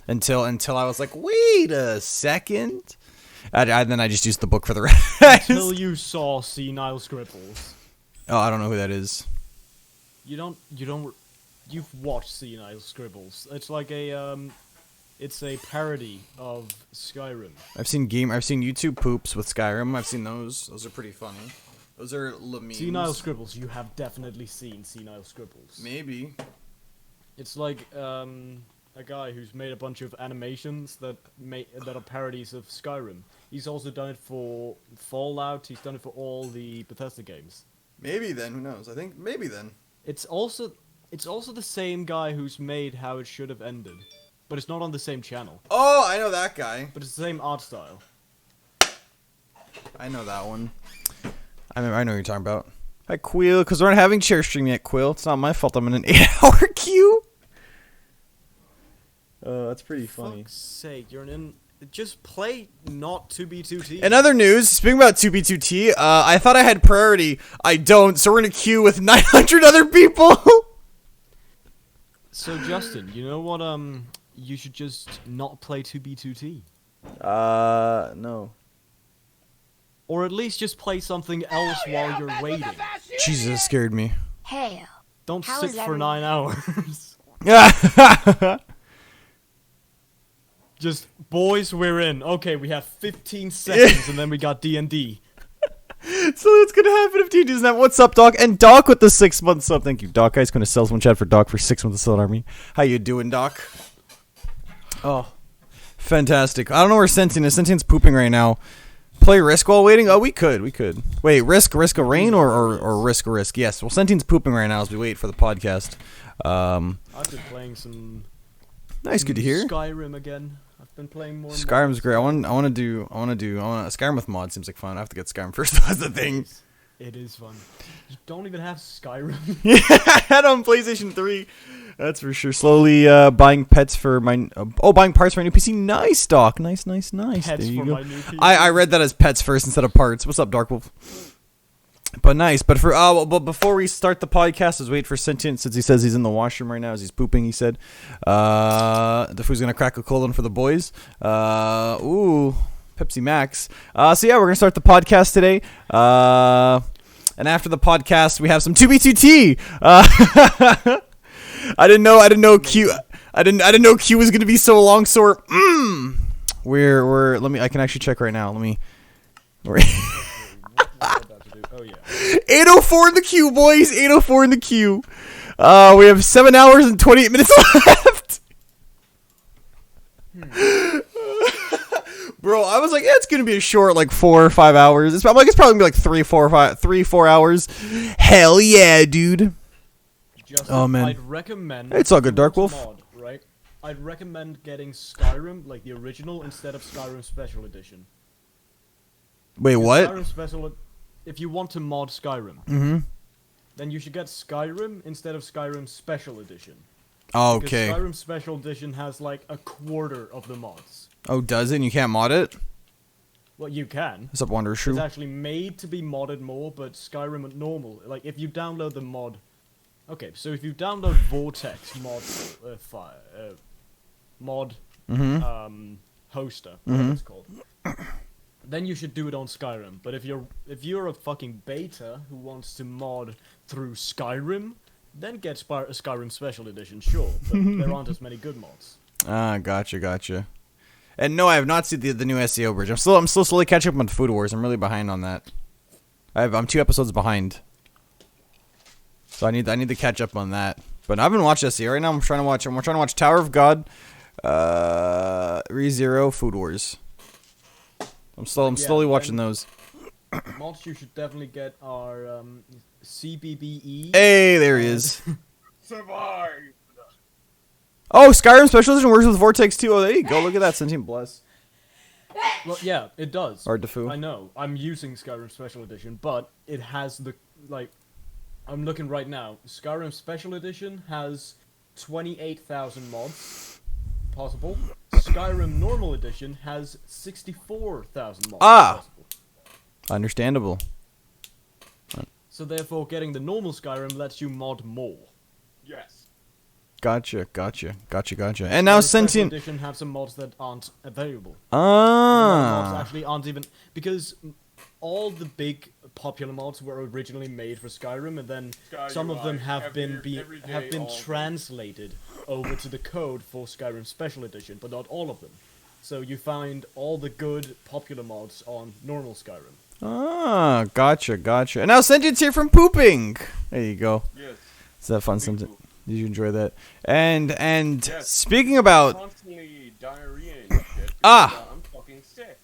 until I was like, wait a second. Then I just used the book for the rest. Until you saw Senile Scribbles. Oh, I don't know who that is. You've watched Senile Scribbles. It's like it's a parody of Skyrim. I've seen YouTube poops with Skyrim. I've seen those. Those are pretty funny. Those are memes. Senile Scribbles. You have definitely seen Senile Scribbles. Maybe. It's like a guy who's made a bunch of animations that are parodies of Skyrim. He's also done it for Fallout. He's done it for all the Bethesda games. Maybe then. Who knows? I think maybe then. It's also the same guy who's made How It Should Have Ended, but it's not on the same channel. Oh, I know that guy. But it's the same art style. I know that one. I know what you're talking about. Hi, Quill, because we're not having chair stream yet, Quill. It's not my fault I'm in an 8-hour queue. That's pretty funny. Fuck's sake, you're in... Just play not 2B2T. In other news, speaking about 2B2T, I thought I had priority. I don't, so we're in a queue with 900 other people. So, Justin, you know what, you should just not play 2B2T. No. Or at least just play something else while you're waiting. Jesus, that scared me. Hey, Don't How sit is for everyone? 9 hours. Just, boys, we're in. Okay, we have 15 seconds, and then we got D&D. So it's gonna happen if TJ's not. What's up, Doc? And Doc with the 6 month sub. Thank you, Doc. Guy's gonna sell someone chat for Doc for 6 months of Solid Army. How you doing, Doc? Oh, fantastic. I don't know where Sentient is. Sentient's pooping right now. Play Risk while waiting? Oh, we could. Wait, Risk a rain or Risk? Yes. Well, Sentient's pooping right now as we wait for the podcast. I've been playing some... Nice, good to hear. Skyrim again. I've been playing more. Skyrim's great. I want to do Skyrim with mods seems like fun. I have to get Skyrim first. That's the thing. It is fun. You don't even have Skyrim. Yeah, I had it on PlayStation 3. That's for sure. Slowly buying pets for my buying parts for my new PC. Nice, Doc. Nice. Pets there you for go. my new PC. I read that as pets first instead of parts. What's up, Dark Wolf? But nice. But for but before we start the podcast, let's wait for Sentient since he says he's in the washroom right now as he's pooping. He said, "The food's gonna crack a cold one for the boys." Ooh, Pepsi Max. So yeah, we're gonna start the podcast today. And after the podcast, we have some 2B2T. I didn't know Q. I didn't know Q was gonna be so long. So we're I can actually check right now. We're Oh yeah. 8:04 in the queue, boys. 8:04 in the queue. We have 7 hours and 28 minutes left. Bro, I was like, yeah, it's gonna be a short, like 4 or 5 hours. It's probably gonna be like 3-4 hours. Hell yeah, dude. Justin, Oh, man. I'd recommend. It's all good, Dark if you want Wolf. a mod, right? I'd recommend getting Skyrim, like the original, instead of Skyrim Special Edition. Wait, Because what? Skyrim Special. If you want to mod Skyrim, then you should get Skyrim instead of Skyrim Special Edition. Okay. Because Skyrim Special Edition has like a quarter of the mods. Oh, does it? And you can't mod it? Well, you can. What's up, Wanderer It's Shrew? actually made to be modded more, but Skyrim normal, like if you download the mod. Okay, so if you download Vortex mod hoster, whatever it's called, then you should do it on Skyrim. But if you're a fucking beta who wants to mod through Skyrim, then get Skyrim Special Edition, sure. But there aren't as many good mods. Ah, gotcha. And no, I have not seen the new SEO bridge. I'm still slowly catching up on Food Wars. I'm really behind on that. I'm 2 episodes behind. So I need to catch up on that. But I've been watching SEO right now. I'm trying to watch Tower of God, ReZero, Food Wars. I'm slowly watching those. Mods you should definitely get are CBBE. Hey, there he is. Survive! Oh, Skyrim Special Edition works with Vortex too. Oh, there you go. Look at that. Sentient Bless. Well, yeah, it does. Art Defu. I know. I'm using Skyrim Special Edition, but it has the, like, I'm looking right now. Skyrim Special Edition has 28,000 mods possible. Skyrim Normal Edition has 64,000 mods possible. Understandable. So therefore, getting the normal Skyrim lets you mod more. Yes. Gotcha. And now Skyrim Special Sentient. Edition have some mods that aren't available. Mods Ah. actually aren't even because all the big popular mods were originally made for Skyrim, and then some of them have been translated over to the code for Skyrim Special Edition, but not all of them. So you find all the good popular mods on normal Skyrim. Ah, gotcha. And now Sentient's here from pooping. There you go. Yes. Is that fun, Big Sentient? poop. Did you enjoy that? And Yes. speaking about Constantly diarrhea and shit. Ah. because, I'm fucking sick.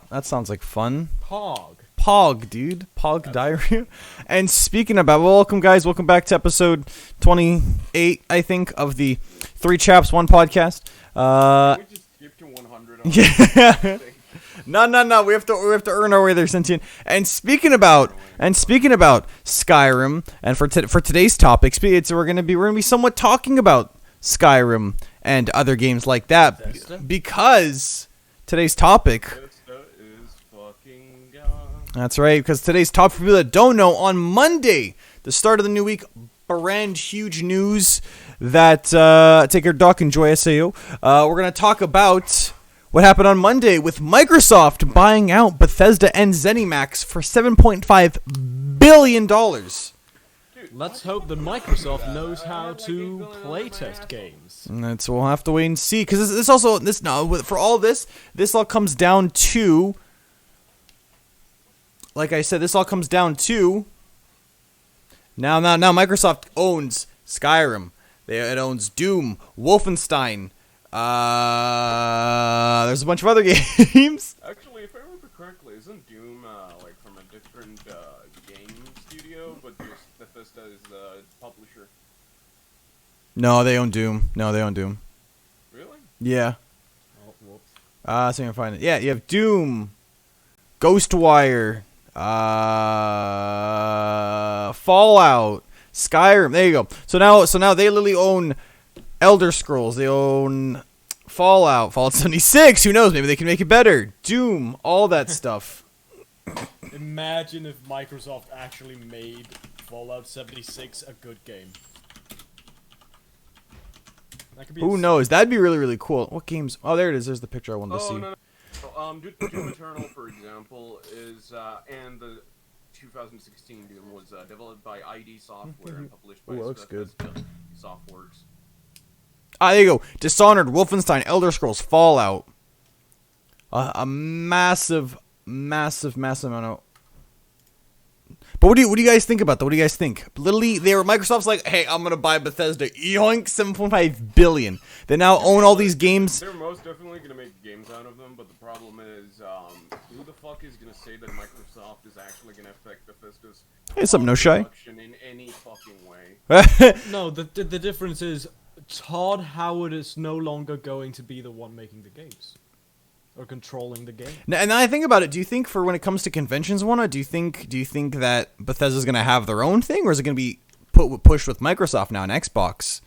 that sounds like fun. Pog. Dude. Pog diarrhea. And speaking about, welcome guys, welcome back to episode 28, I think, of the 3 Chaps 1 podcast. Can we just skip to 100 on Yeah. No. We have to earn our way there, Sentient. And speaking about Skyrim, and for today's topic, we're gonna be somewhat talking about Skyrim and other games like that Bethesda? because today's topic. Bethesda is fucking gone. That's right, because today's topic, for people that don't know, on Monday, the start of the new week, brand huge news that take your duck, enjoy SAO. We're gonna talk about what happened on Monday with Microsoft buying out Bethesda and ZeniMax for $7.5 billion. Let's hope that Microsoft knows how to playtest games. And we'll have to wait and see, because for all this all comes down to, like I said, this all comes down to now Microsoft owns Skyrim. It owns Doom, Wolfenstein. There's a bunch of other games. Actually, if I remember correctly, isn't Doom like from a different game studio, but just Bethesda is the publisher? No, they own Doom. Really? Yeah. Oh, whoops. So I can find it. Yeah, you have Doom, Ghostwire, Fallout, Skyrim. There you go. So now they literally own Elder Scrolls. They own Fallout 76. Who knows? Maybe they can make it better. Doom, all that stuff. Imagine if Microsoft actually made Fallout 76 a good game. That could be Who knows? That'd be really, really cool. What games? Oh, there it is. There's the picture I wanted to see. No. Doom Eternal, for example, is and the 2016 Doom was developed by ID Software and published by Ooh, that looks good. Softworks. There you go. Dishonored, Wolfenstein, Elder Scrolls, Fallout. A massive amount of. But what do you guys think about that? What do you guys think? Literally, Microsoft's like, hey, I'm gonna buy Bethesda. Yoink, $7.5 billion. They now own all these games. They're most definitely gonna make games out of them, but the problem is, who the fuck is gonna say that Microsoft is actually gonna affect Bethesda's Hey, something, no shy. production in any fucking way? No, the difference is Todd Howard is no longer going to be the one making the games or controlling the game. And I think about it. Do you think for when it comes to conventions, do you think that Bethesda's gonna have their own thing, or is it gonna be pushed with Microsoft now and Xbox?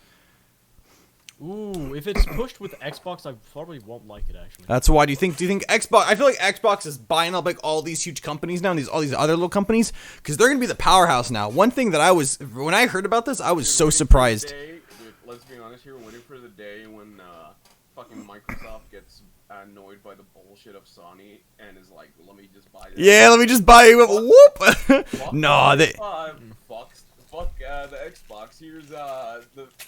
Ooh, if it's pushed with Xbox, I probably won't like it actually. That's why. Do you think Xbox? I feel like Xbox is buying up like all these huge companies now, and all these other little companies, because they're gonna be the powerhouse now. One thing that when I heard about this, I was so surprised. Let's be honest here, waiting for the day when fucking Microsoft gets annoyed by the bullshit of Sony and is like, let me just buy this. Yeah, let me just buy you. Whoop. No, they. Fuck the Xbox. Here's the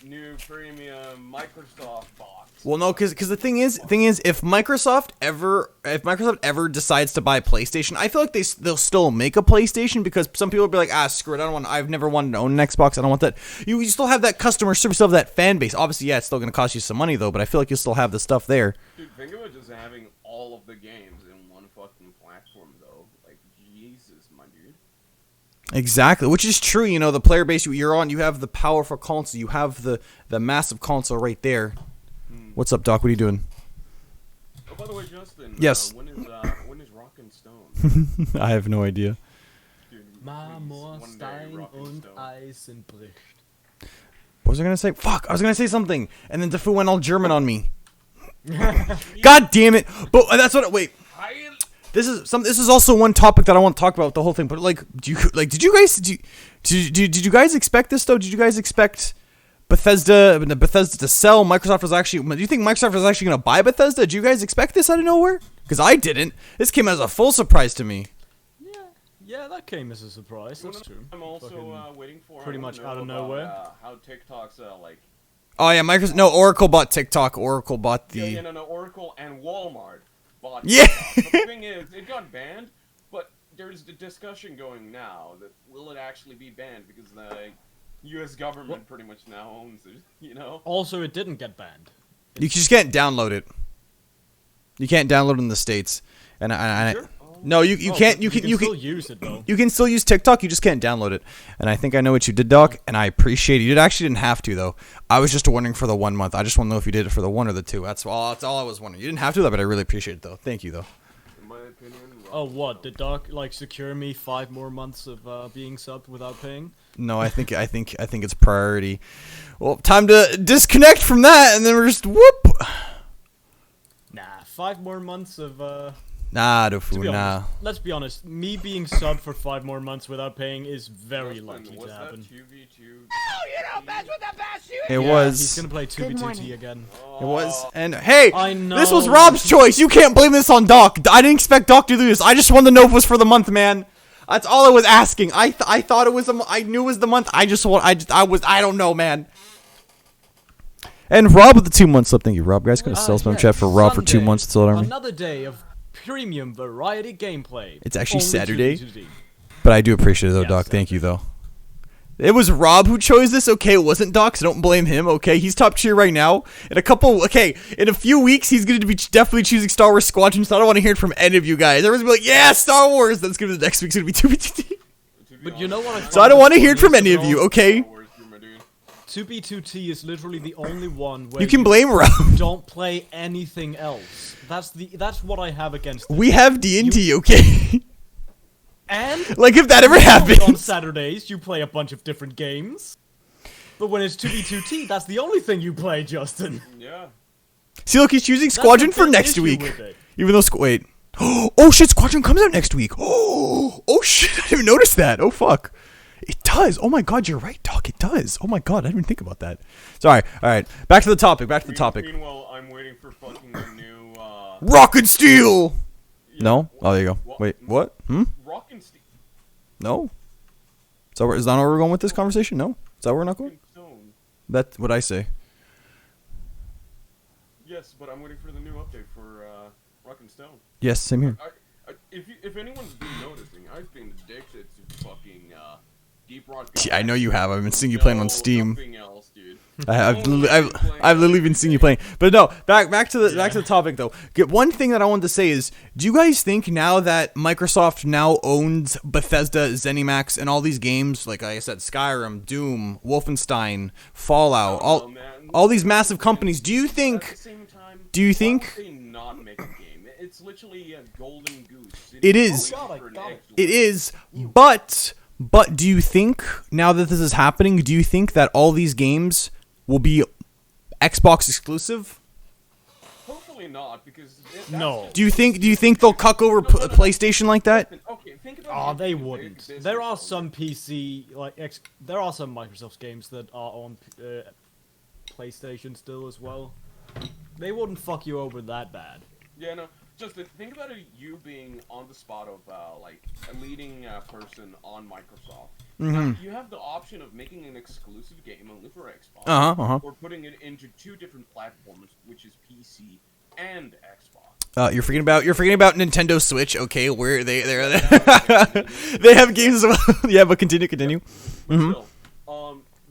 new premium Microsoft box. Well, no, because the thing is, if Microsoft ever decides to buy PlayStation, I feel like they'll still make a PlayStation, because some people will be like, screw it, I've never wanted to own an Xbox, I don't want that. You still have that customer service, still have that fan base. Obviously, yeah, it's still gonna cost you some money though, but I feel like you'll still have the stuff there. Dude, think about just having all of the games in one fucking platform though. Like, Jesus, my dude. Exactly, which is true. You know, the player base you're on, you have the powerful console, you have the massive console right there. What's up, Doc? What are you doing? Oh, by the way, Justin. Yes. When is Rockin' Stone? I have no idea. Dude, Marmorstein und Eisenbricht. What was I gonna say? Fuck! I was gonna say something, and then Defu went all German on me. God damn it! But that's what. Wait. This is also one topic that I want to talk about the whole thing. But did you guys expect this though? Did you guys expect Bethesda to sell. Microsoft was actually. Do you think Microsoft was actually going to buy Bethesda? Did you guys expect this out of nowhere? Because I didn't. This came as a full surprise to me. Yeah, that came as a surprise. That's true. I'm also waiting for pretty much out of nowhere. How TikTok's like. Oh yeah, Microsoft. No, Oracle bought TikTok. Oracle bought the. Yeah, no, Oracle and Walmart bought. Yeah. But the thing is, it got banned, but there's the discussion going now that will it actually be banned because the U.S. government pretty much now owns it. You know. Also, it didn't get banned. You just can't download it. You can't download it in the States, and Sure? no, you can't. You can still use it though. You can still use TikTok. You just can't download it. And I think I know what you did, Doc. And I appreciate it. You actually didn't have to though. I was just wondering for the 1 month. I just want to know if you did it for the 1 or the 2. That's all I was wondering. You didn't have to, but I really appreciate it though. Thank you though. In my opinion. Oh, what? Did Doc like secure me 5 more months of being subbed without paying? No, I think it's priority. Well, time to disconnect from that, and then we're just whoop. Nah, 5 more months of Nah, To Dofu, be nah. honest, let's be honest. Me being subbed for 5 more months without paying is very likely to happen. It Yeah, was. He's gonna play 2v2T again. It was. And hey, I know. this was Rob's choice. You can't blame this on Doc. I didn't expect Doc to do this. I just wanted to know if it was for the month, man. That's all I was asking. I thought it was I knew it was the month. I don't know, man. And Rob with the 2 months up. Thank you, Rob. Guys, gonna sell some chat for Rob for 2 Sunday, months. That's all I mean. Another day of premium variety gameplay. It's actually Only Saturday. 2v2T. But I do appreciate it though, Yes, Doc. Thank you though. It was Rob who chose this. Okay, it wasn't Doc, so don't blame him. Okay, he's top tier right now. In a few weeks, he's going to be definitely choosing Star Wars Squadron, so I don't want to hear it from any of you guys. Everyone's going to be like, yeah, Star Wars. That's going to be next week's going to be 2B2T. But you know what? So I don't want to hear it from any of you, okay? 2B2T is literally the only one where You can blame Rob. don't play anything else. That's what I have against it. We have D&D, okay? And Like, if that ever on happens. Saturdays, you play a bunch of different games. But when it's 2v2T, that's the only thing you play, Justin. Yeah. See, look, he's choosing That's the Squadron for big next issue week. with it. Even though, wait. Oh, shit, Squadron comes out next week. Oh, shit, I didn't even notice that. Oh, fuck. It does. Oh, my God, you're right, Doc. It does. Oh, my God, I didn't even think about that. Sorry. All right. Back to the topic. Meanwhile, I'm waiting for fucking the new, Rock and Steel! yeah, No? Oh, there you go. Wait, what? Rock and Steel. No? Is that where we're going with this conversation? No? Is that where we're not going? Stone. That's what I say. Yes, but I'm waiting for the new update for, Rock and Stone. Yes, same here. If anyone's been noticing, I've been addicted to fucking, Deep Rock. Yeah, I know you have. I've been seeing you playing on Steam. Nothing else, dude. I've literally been seeing you playing. But no, back to the topic though. One thing that I wanted to say is, do you guys think now that Microsoft now owns Bethesda, ZeniMax, and all these games, like I said, Skyrim, Doom, Wolfenstein, Fallout, all these massive companies, do you At the think? same time, Do you why think? would they not make a game? It's literally a golden goose. It is. Oh, God, I got it. It is, but do you think now that this is happening, do you think that all these games will be Xbox exclusive? Hopefully not, because No. Do you think they'll cuck over PlayStation like that? Okay, think about. Oh, it. they wouldn't. There are some PC there are some Microsoft games that are on PlayStation still as well. They wouldn't fuck you over that bad. Yeah, no. Just think about you being on the spot of like a leading person on Microsoft. Now, you have the option of making an exclusive game only for Xbox, or putting it into 2 different platforms, which is PC and Xbox. You're forgetting about Nintendo Switch. Okay, where they they have games as well. Yeah, but continue. But still,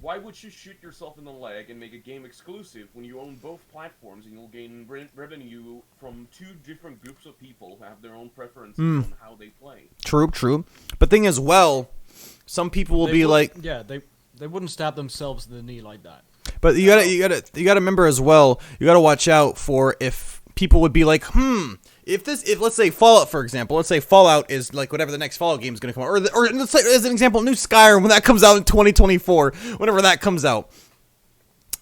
why would you shoot yourself in the leg and make a game exclusive when you own both platforms and you'll gain revenue from 2 different groups of people who have their own preferences on how they play? True. But thing is, well, some people will be like, yeah, they wouldn't stab themselves in the knee like that. but you gotta remember as well. You gotta watch out for if people would be like, if let's say Fallout, for example, let's say Fallout is like whatever the next Fallout game is going to come out, or let's say as an example, new Skyrim when that comes out in 2024, whenever that comes out.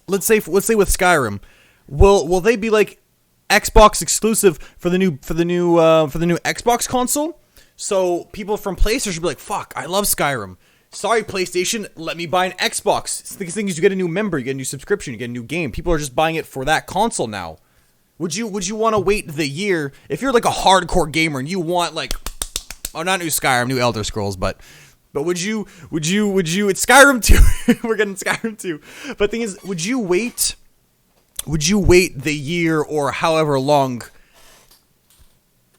Let's say with Skyrim, will they be like Xbox exclusive for the new Xbox console? So people from PlayStation should be like, fuck, I love Skyrim. sorry, PlayStation, let me buy an Xbox. The thing is, you get a new member, you get a new subscription, you get a new game. People are just buying it for that console now. Would you want to wait the year if you're like a hardcore gamer and you want like, oh, not new Skyrim, new Elder Scrolls, but would you it's Skyrim 2. We're getting Skyrim 2. But the thing is, would you wait the year or however long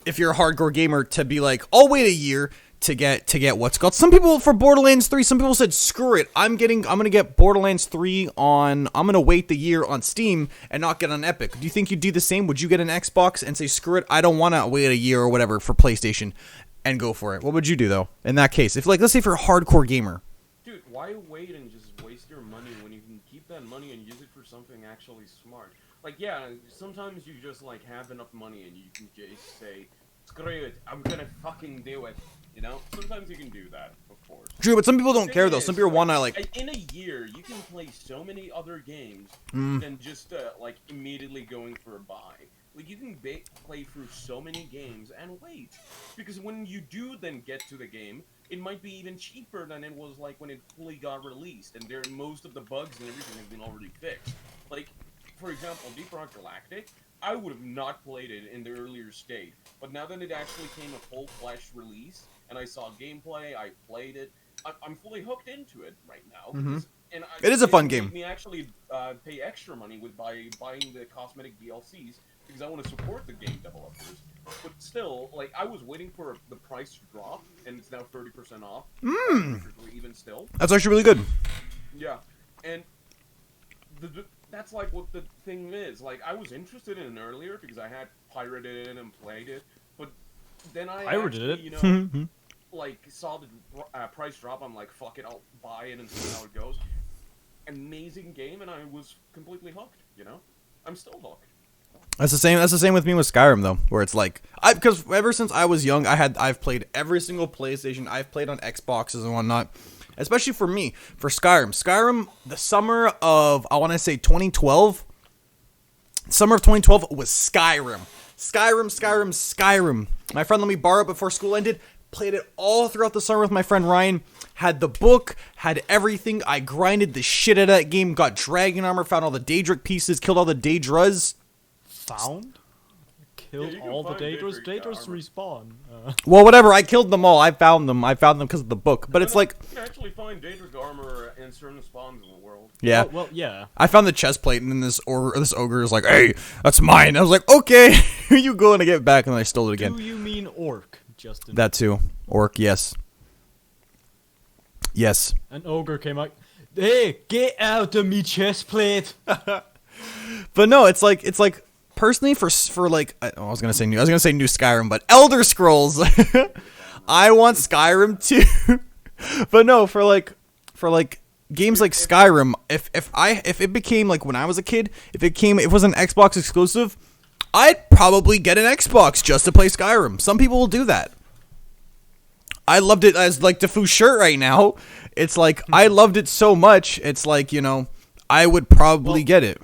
if you're a hardcore gamer to be like, I'll wait a year to get what's called. Some people for Borderlands 3, some people said, screw it. I'm gonna get Borderlands 3 I'm gonna wait the year on Steam and not get on Epic. Do you think you'd do the same? Would you get an Xbox and say, screw it, I don't wanna wait a year or whatever for PlayStation and go for it? What would you do though in that case? If like, let's say if you're a hardcore gamer. Dude, why wait and just waste your money when you can keep that money and use it for something actually smart? Like, yeah, sometimes you just like have enough money and you can just say, screw it, I'm gonna fucking do it. You know, sometimes you can do that, of course. True, but some people don't care though. Some people want to like. In a year, you can play so many other games than just like immediately going for a buy. Like you can play through so many games and wait, because when you do then get to the game, it might be even cheaper than it was like when it fully got released, and most of the bugs and everything have been already fixed. Like, for example, Deep Rock Galactic. I would have not played it in the earlier state, but now that it actually came a full-fledged release, and I saw gameplay, I played it, I'm fully hooked into it right now. And it is a fun game. Made me actually pay extra money by buying the cosmetic DLCs, because I want to support the game developers. But still, like, I was waiting for the price to drop, and it's now 30% off. Even still. That's actually really good. Yeah, and that's like what the thing is. Like, I was interested in it earlier because I had pirated it and played it, but then I actually, you know, like saw the price drop. I'm like, fuck it, I'll buy it and see how it goes. Amazing game, and I was completely hooked. You know, I'm still hooked. That's the same. That's the same with me with Skyrim though, where it's like because ever since I was young, I've played every single PlayStation. I've played on Xboxes and whatnot. Especially for me, for Skyrim. Skyrim, the summer of, I want to say 2012. Summer of 2012 was Skyrim. Skyrim. My friend let me borrow it before school ended. Played it all throughout the summer with my friend Ryan. Had the book, had everything. I grinded the shit out of that game. Got dragon armor, found all the Daedric pieces, killed all the Daedras. Found? Killed all the Daedras? Daedras respawn. Well, whatever. I killed them all. I found them because of the book. But it's like... You can actually find Daedric armor in certain spawns in the world. Yeah. Oh, well, yeah. I found the chest plate, and then this ogre is like, hey, that's mine. I was like, okay. You go and I get it back, and I stole it again. Do you mean orc, Justin? That too. Orc, yes. Yes. An ogre came out. Hey, get out of me chest plate. But no, it's like personally for like I was gonna say new Skyrim, but Elder Scrolls. I want Skyrim too. But no, for like games like Skyrim, if it became like when I was a kid, if it was an Xbox exclusive, I'd probably get an Xbox just to play Skyrim. Some people will do that. I loved it as like Defu's shirt right now. It's like I loved it so much. It's like, you know, I would probably get it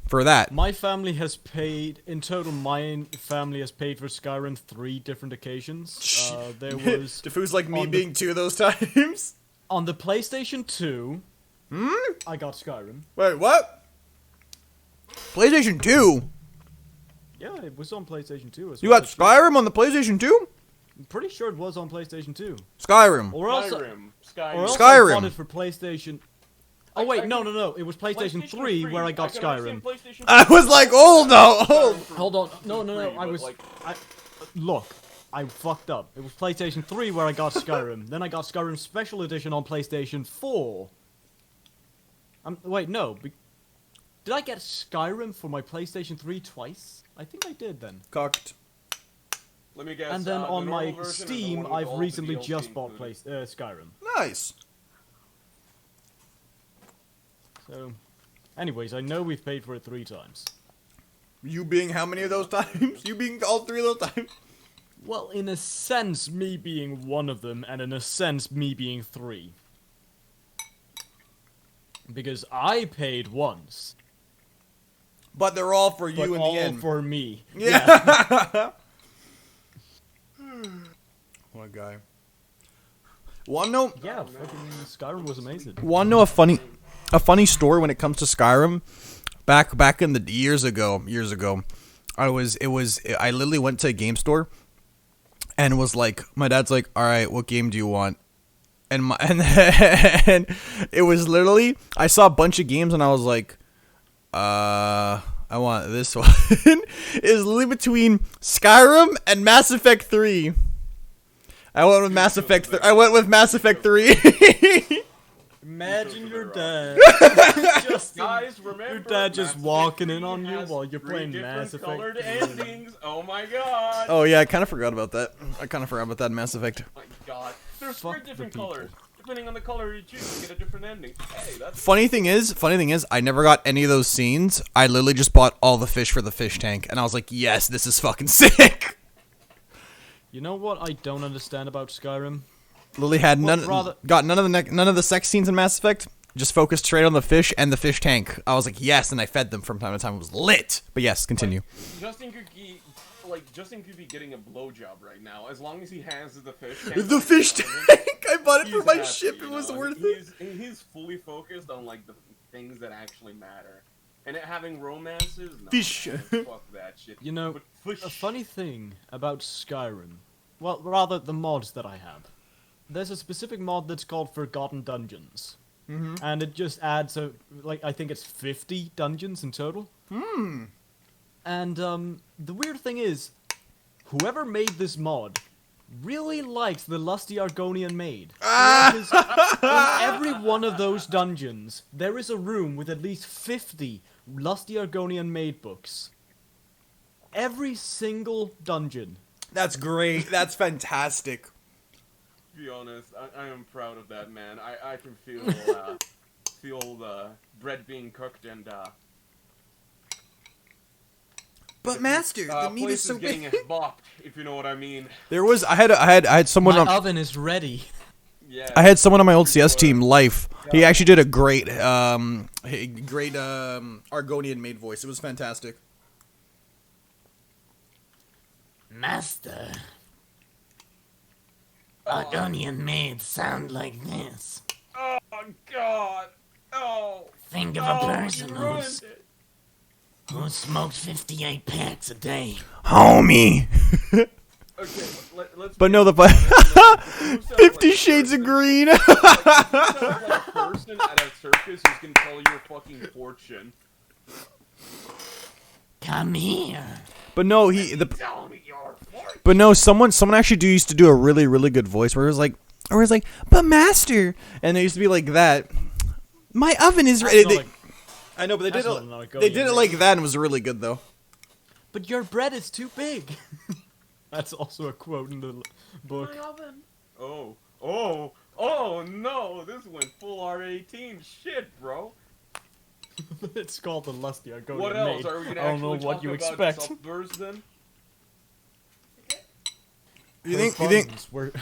for that. My family has paid, in total, my family has paid for Skyrim 3 different occasions. There was... Defu's like me being 2 of those times. On the PlayStation 2, I got Skyrim. Wait, what? PlayStation 2? Yeah, it was on PlayStation 2 as You well. got Skyrim on the PlayStation 2? I'm pretty sure it was on PlayStation 2. Skyrim. Or else, Skyrim. or else Skyrim. I bought it for PlayStation... Oh wait, no. It was PlayStation 3 where I got Skyrim. I was like, hold on. Hold on. No. Look, I fucked up. It was PlayStation 3 where I got Skyrim. Then I got Skyrim Special Edition on PlayStation 4. Wait, no. Did I get Skyrim for my PlayStation 3 twice? I think I did then. Cocked. Let me guess. And then on the my normal version and the Steam, one with I've all the recently DLC just bought included. Skyrim. Nice. So, anyways, I know we've paid for it 3 times. You being how many of those times? You being all 3 of those times? Well, in a sense, me being one of them, and in a sense, me being 3. Because I paid once. But they're all for you in all the end. for me. Yeah. What a guy. One note. Yeah, fucking Skyrim was amazing. Want to know a funny story when it comes to Skyrim? Back in the years ago, I literally went to a game store and was like, my dad's like, all right, what game do you want? And and it was literally, I saw a bunch of games and I was like, I want this one. It was literally between Skyrim and Mass Effect 3. I went with Mass Effect 3. Imagine your dad. Guys, remember, your dad just Mass walking Effect in on 3 you has while you're 3 playing different Mass Effect. colored endings. Oh my god. Oh yeah, I kind of forgot about that. In Mass Effect. Oh my god. There's Fuck 3 different the people. colors. Depending on the color you choose, you get a different ending. Hey, that's Funny thing is, I never got any of those scenes. I literally just bought all the fish for the fish tank, and I was like, yes, this is fucking sick. You know what I don't understand about Skyrim? Lily had none rather- of the sex scenes in Mass Effect. Just focused straight on the fish and the fish tank. I was like, yes, and I fed them from time to time. It was lit. But yes, continue. Justin could be getting a blowjob right now, as long as he has the fish. The fish tank. I bought it for He's my happy, ship. It you was know, worth he's, it. He's fully focused on like the things that actually matter, and it having romances. No, Fish. man, fuck that shit. You know, But fish. a funny thing about Skyrim, well, rather the mods that I have. There's a specific mod that's called Forgotten Dungeons. And it just adds I think it's 50 dungeons in total. And the weird thing is, whoever made this mod really likes the Lusty Argonian Maid. Because in every one of those dungeons, there is a room with at least 50 Lusty Argonian Maid books. Every single dungeon. That's great. That's fantastic. To be honest, I am proud of that man. I can feel feel the bread being cooked and But master, the meat place is so getting big. bopped, if you know what I mean. There was I had someone My on oven is ready. Yeah. I had someone on my old CS team, Life. He actually did a great Argonian maid voice. It was fantastic. Master, Argonian maids sound like this. Oh god. Oh. Think of No, a person you who ruined it. smokes 58 packs a day. Homie. Okay, let's. But no, the You sound 50 like a Shades of person- Green. Like, you sound like a person at a circus who's gonna tell your fucking fortune. Come here. But no, Tell me your fortune. but no, someone actually used to do a really good voice where it was like, but master, and it used to be like that. My oven is ready. That's not I know, but they that's did not an it. Argonian They did it maid. like that, and it was really good though. But your bread is too big. That's also a quote in the book. Oh, oh no! This went full R18. Shit, bro. It's called the Lusty Argonian What else Maid. are we gonna I don't know actually what talk you about? expect. Subversion? You think Funds were-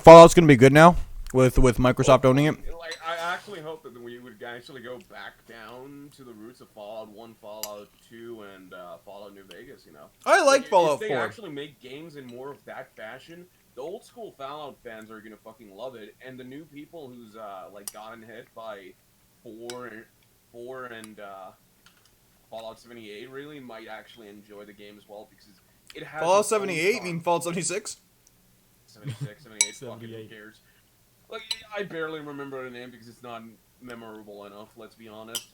Fallout's gonna be good now with Microsoft owning it? Like, I actually hope that we would actually go back down to the roots of Fallout 1, Fallout 2, and Fallout New Vegas. You know. I like If Fallout they 4. actually make games in more of that fashion, the old school Fallout fans are gonna fucking love it, and the new people who's like gotten hit by 4 and Fallout 78 really might actually enjoy the game as well because it has Fallout its own 78? You charm. mean Fallout 76? 76, 78, fucking who 78. cares? Like, I barely remember the name because it's not memorable enough, let's be honest.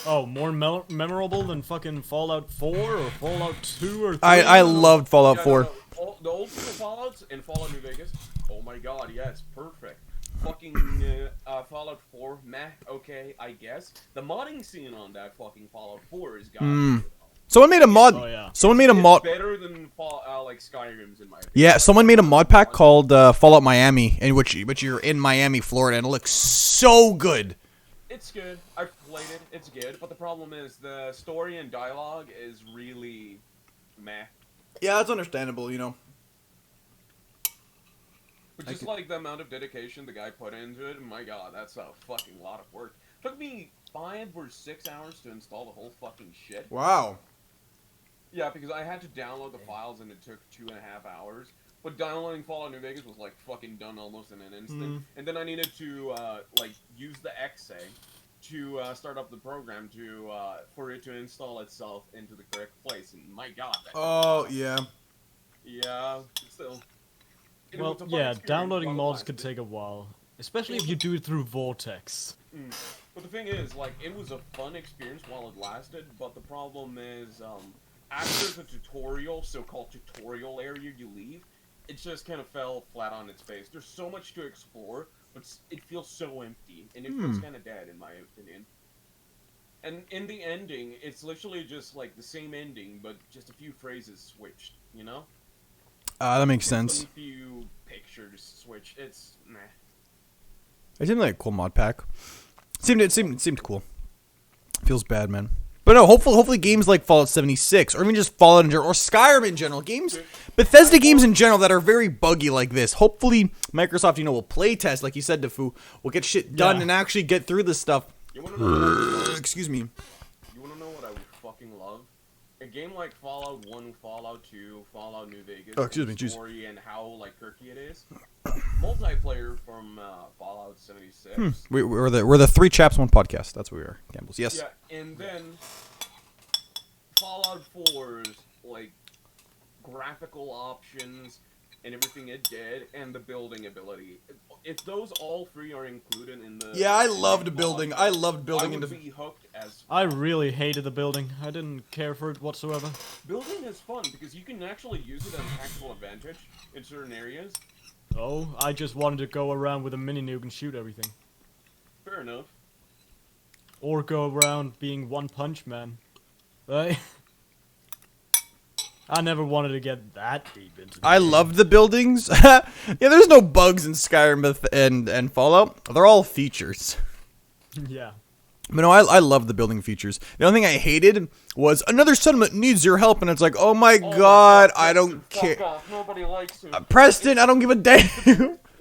Oh, more memorable than fucking Fallout 4 or Fallout 2 or 3? I loved Fallout Yeah, 4. The old school Fallouts and Fallout New Vegas, oh my god, yes, perfect. Fucking Fallout 4, meh, okay, I guess. The modding scene on that fucking Fallout 4 is god. Someone made a mod. Oh, yeah. Someone made a It's mod. better than like Skyrim's in my opinion. Yeah, someone made a mod pack called Fallout Miami, in which you're in Miami, Florida, and it looks so good. It's good. I've played it. It's good. But the problem is the story and dialogue is really meh. Yeah, that's understandable, you know. But just like the amount of dedication the guy put into it, my god, that's a fucking lot of work. Took me 5 or 6 hours to install the whole fucking shit. Wow. Yeah, because I had to download the files and it took 2.5 hours. But downloading Fallout New Vegas was like fucking done almost in an instant. And then I needed to like use the exe to start up the program to for it to install itself into the correct place. And my god. Yeah. Yeah, still. Well, yeah, downloading mods could take a while, especially if you do it through Vortex. But the thing is, like, it was a fun experience while it lasted, but the problem is, after the tutorial, so-called tutorial area you leave, it just kind of fell flat on its face. There's so much to explore, but it feels so empty, and it feels kind of dead, in my opinion. And in the ending, it's literally just, like, the same ending, but just a few phrases switched, you know? That makes sense. A few pictures switched. It's meh. It seemed like a cool mod pack. It seemed cool. Feels bad, man. But no, hopefully games like Fallout 76, or even just Fallout in general, or Skyrim in general, Bethesda games in general that are very buggy like this. Hopefully Microsoft, will play test, like you said, Defu, will get shit done and actually get through this stuff. You wanna know Excuse me. You wanna know what I would fucking love? A game like Fallout 1, Fallout 2, Fallout New Vegas, story and how like quirky it is. Multiplayer from Fallout 76. We're the three Chaps, one podcast. That's what we are, Campbell's. Yes. Yeah, and then Fallout 4's like graphical options and everything it did, and the building ability. If those all three are included in the I loved building. I loved building. I would be hooked as. I really hated the building. I didn't care for it whatsoever. Building is fun because you can actually use it as an actual advantage in certain areas. Oh, I just wanted to go around with a mini nuke and shoot everything. Fair enough. Or go around being One Punch Man. Right? I never wanted to get that deep into I love the buildings. Yeah, there's no bugs in Skyrim and Fallout. They're all features. Yeah. But no, I love the building features. The only thing I hated was another settlement needs your help, and it's like, oh my god, I don't care. Fuck off. Nobody likes it. Preston, I don't give a damn.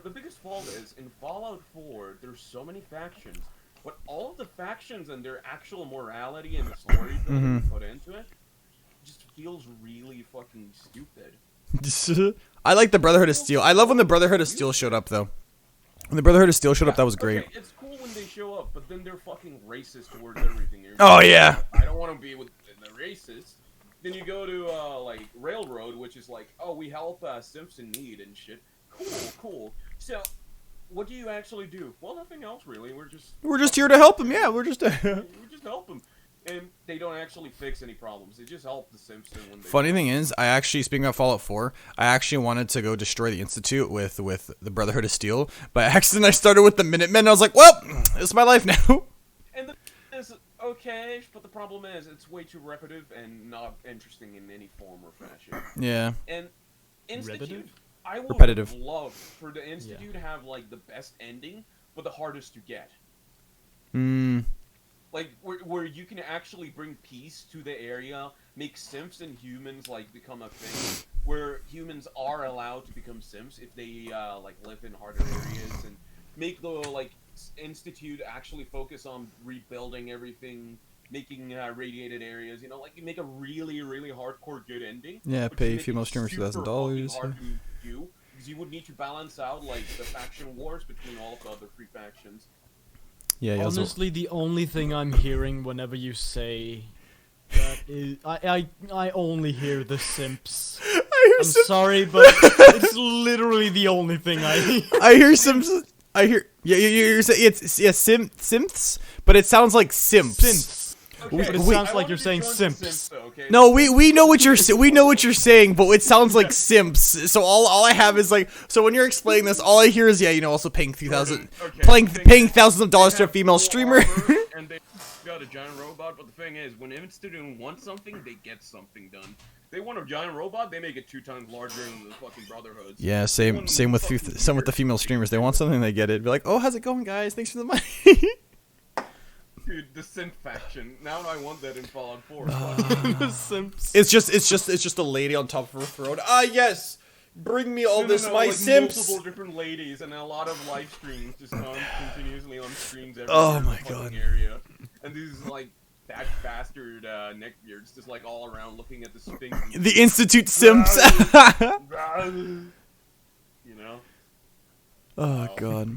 The biggest fault is, in Fallout 4, there's so many factions, but all of the factions and their actual morality and the story building put into it just feels really fucking stupid. I like the Brotherhood of Steel. I love when the Brotherhood of Steel showed up, though. When the Brotherhood of Steel showed up, that was great. Okay, it's cool when they show up, but then they're fucking racist towards everything. Oh, yeah. I don't want to be with the racists. Then you go to, like, Railroad, which is like, oh, we help simps in need and shit. Cool. So, what do you actually do? Well, nothing else, really. We're just here to help them, yeah. We just help them. And they don't actually fix any problems. They just help the simps. When they Funny thing is, I actually, speaking of Fallout 4, I actually wanted to go destroy the Institute with the Brotherhood of Steel. By accident, I started with the Minutemen, and I was like, well, this is my life now. And the is okay, but the problem is, it's way too repetitive and not interesting in any form or fashion. Yeah. And Institute, Repetitive? I would Repetitive. love for the Institute to have, like, the best ending, but the hardest to get. Like, where you can actually bring peace to the area, make simps and humans, like, become a thing, where humans are allowed to become simps if they, like, live in harder areas, and make the, like, Institute actually focus on rebuilding everything, making radiated areas, like, you make a really, really hardcore good ending. Yeah, pay female streamers $2,000. Hard to do, because you would need to balance out, like, the faction wars between all of the other three factions. Yeah, honestly, the only thing I'm hearing whenever you say that is, I only hear the simps. I'm sorry, but it's literally the only thing I hear. I hear simps. I hear you're saying simps, but it sounds like simps. Okay, but it sounds like you're saying simps. No, we know what you're saying, but it sounds like simps. So all I have is like, so when you're explaining this, all I hear is also paying paying thousands of dollars to a female streamer. And they got a giant robot, but the thing is, when Institute wants something, they get something done. They want a giant robot, they make it 2 times larger than the fucking Brotherhood. Yeah, same with the female streamers. They want something, they get it. Be like, oh, how's it going, guys? Thanks for the money. Dude, the simp faction. Now I want that in Fallout 4. The simps. It's just a lady on top of her throne. Ah, yes. Bring me all this, my like simps. Multiple different ladies and a lot of live streams just on continuously on screens every area. And these like that bastard neckbeards just like all around looking at the Sphinx. The Institute simps. You know. Oh god.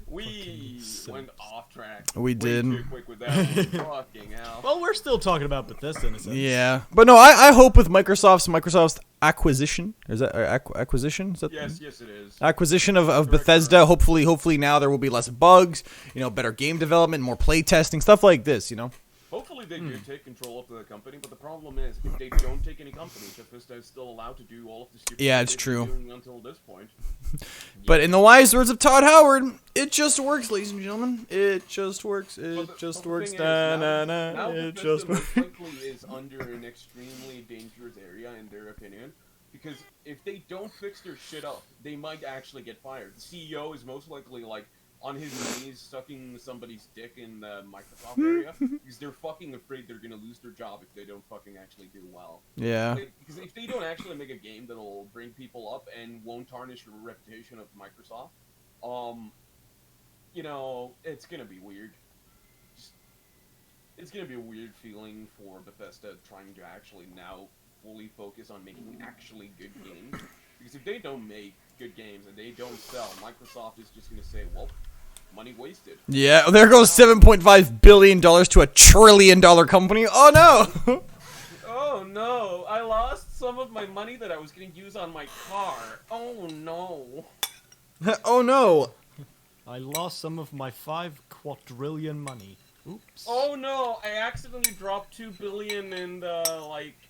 We went off track. We way did. Too quick with that one. Fucking hell. Well, we're still talking about Bethesda in a sense. Yeah, but no, I hope with Microsoft's acquisition, is that acquisition? Is that Yes, it is. acquisition of Bethesda? Hopefully now there will be less bugs, better game development, more play testing, stuff like this. Hopefully they do take control of the company, but the problem is if they don't take any company, Bethesda is still allowed to do all of the stupid Yeah, shit it's they've true. been doing until this point. But in the wise words of Todd Howard, it just works, ladies and gentlemen. It just works. It just works. Now It Bethesda just works. most likely is under an extremely dangerous area in their opinion, because if they don't fix their shit up, they might actually get fired. The CEO is most likely like on his knees sucking somebody's dick in the Microsoft area because they're fucking afraid they're gonna lose their job if they don't fucking actually do well. Yeah. Because if they don't actually make a game that'll bring people up and won't tarnish the reputation of Microsoft, it's gonna be weird. It's gonna be a weird feeling for Bethesda trying to actually now fully focus on making actually good games. Because if they don't make good games and they don't sell, Microsoft is just gonna say, well, money wasted. Yeah, there goes $7.5 billion to $1 trillion company. Oh no! Oh no, I lost some of my money that I was gonna use on my car. Oh no. Oh no! I lost some of my 5 quadrillion money. Oops. Oh no, I accidentally dropped 2 billion in the,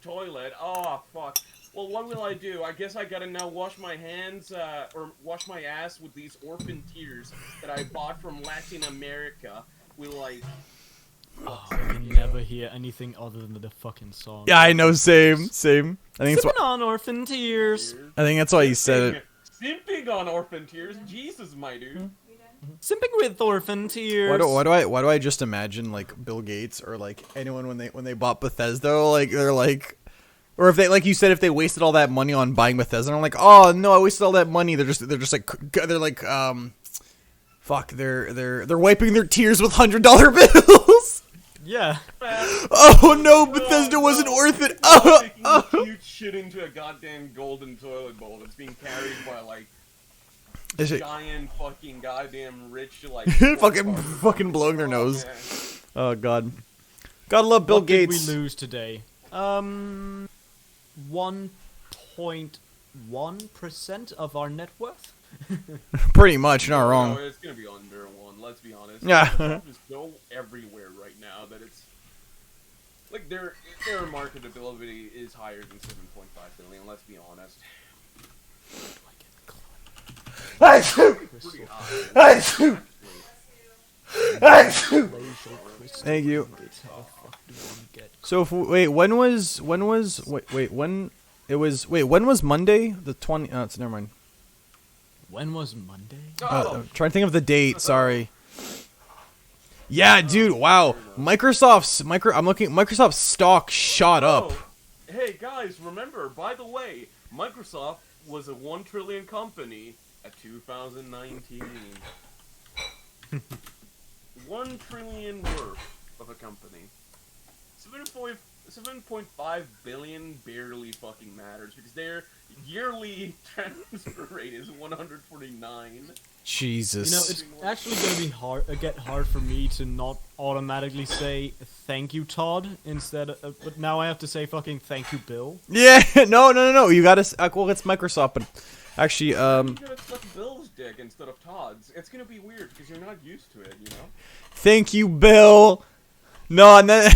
toilet. Oh, fuck. Well, what will I do? I guess I gotta now wash my hands, or wash my ass with these orphan tears that I bought from Latin America. Oh, I can never hear anything other than the fucking song. Yeah, I know. Same. I think Sipping on orphan tears. that's why you said it. Simping on orphan tears? Jesus, my dude. Simping with orphan tears. Why do I just imagine like Bill Gates or like anyone when they bought Bethesda, like they're like, or if they, like you said, if they wasted all that money on buying Bethesda, and I'm like, oh no, I wasted all that money. They're wiping their tears with $100 bills. Yeah. Oh no, Bethesda wasn't worth it. Taking huge shit into a goddamn golden toilet bowl that's being carried by giant fucking goddamn rich fucking blowing their nose. Man. Oh god, gotta love Bill What did Gates. we lose today? 1.1% of our net worth. Pretty much, you're not wrong. No, it's gonna be under 1. Let's be honest. Yeah. Microsoft is so everywhere right now that it's like their marketability is higher than 7.5 billion. Let's be honest. Pretty high. Thank you. So when was Monday? The 20. It's never mind. When was Monday? I'm trying to think of the date. Sorry. Yeah, dude. Wow. Microsoft's stock shot up. Oh, hey guys, remember? By the way, Microsoft was a 1 trillion company at 2019. 1 trillion worth of a company. 7.5 billion barely fucking matters because their yearly transfer rate is 149. Jesus. It's actually gonna be get hard for me to not automatically say thank you, Todd, instead of, but now I have to say fucking thank you, Bill. Yeah. No. You gotta. Well, it's Microsoft, but actually, You're gonna suck Bill's dick instead of Todd's. It's gonna be weird because you're not used to it, Thank you, Bill. No, and then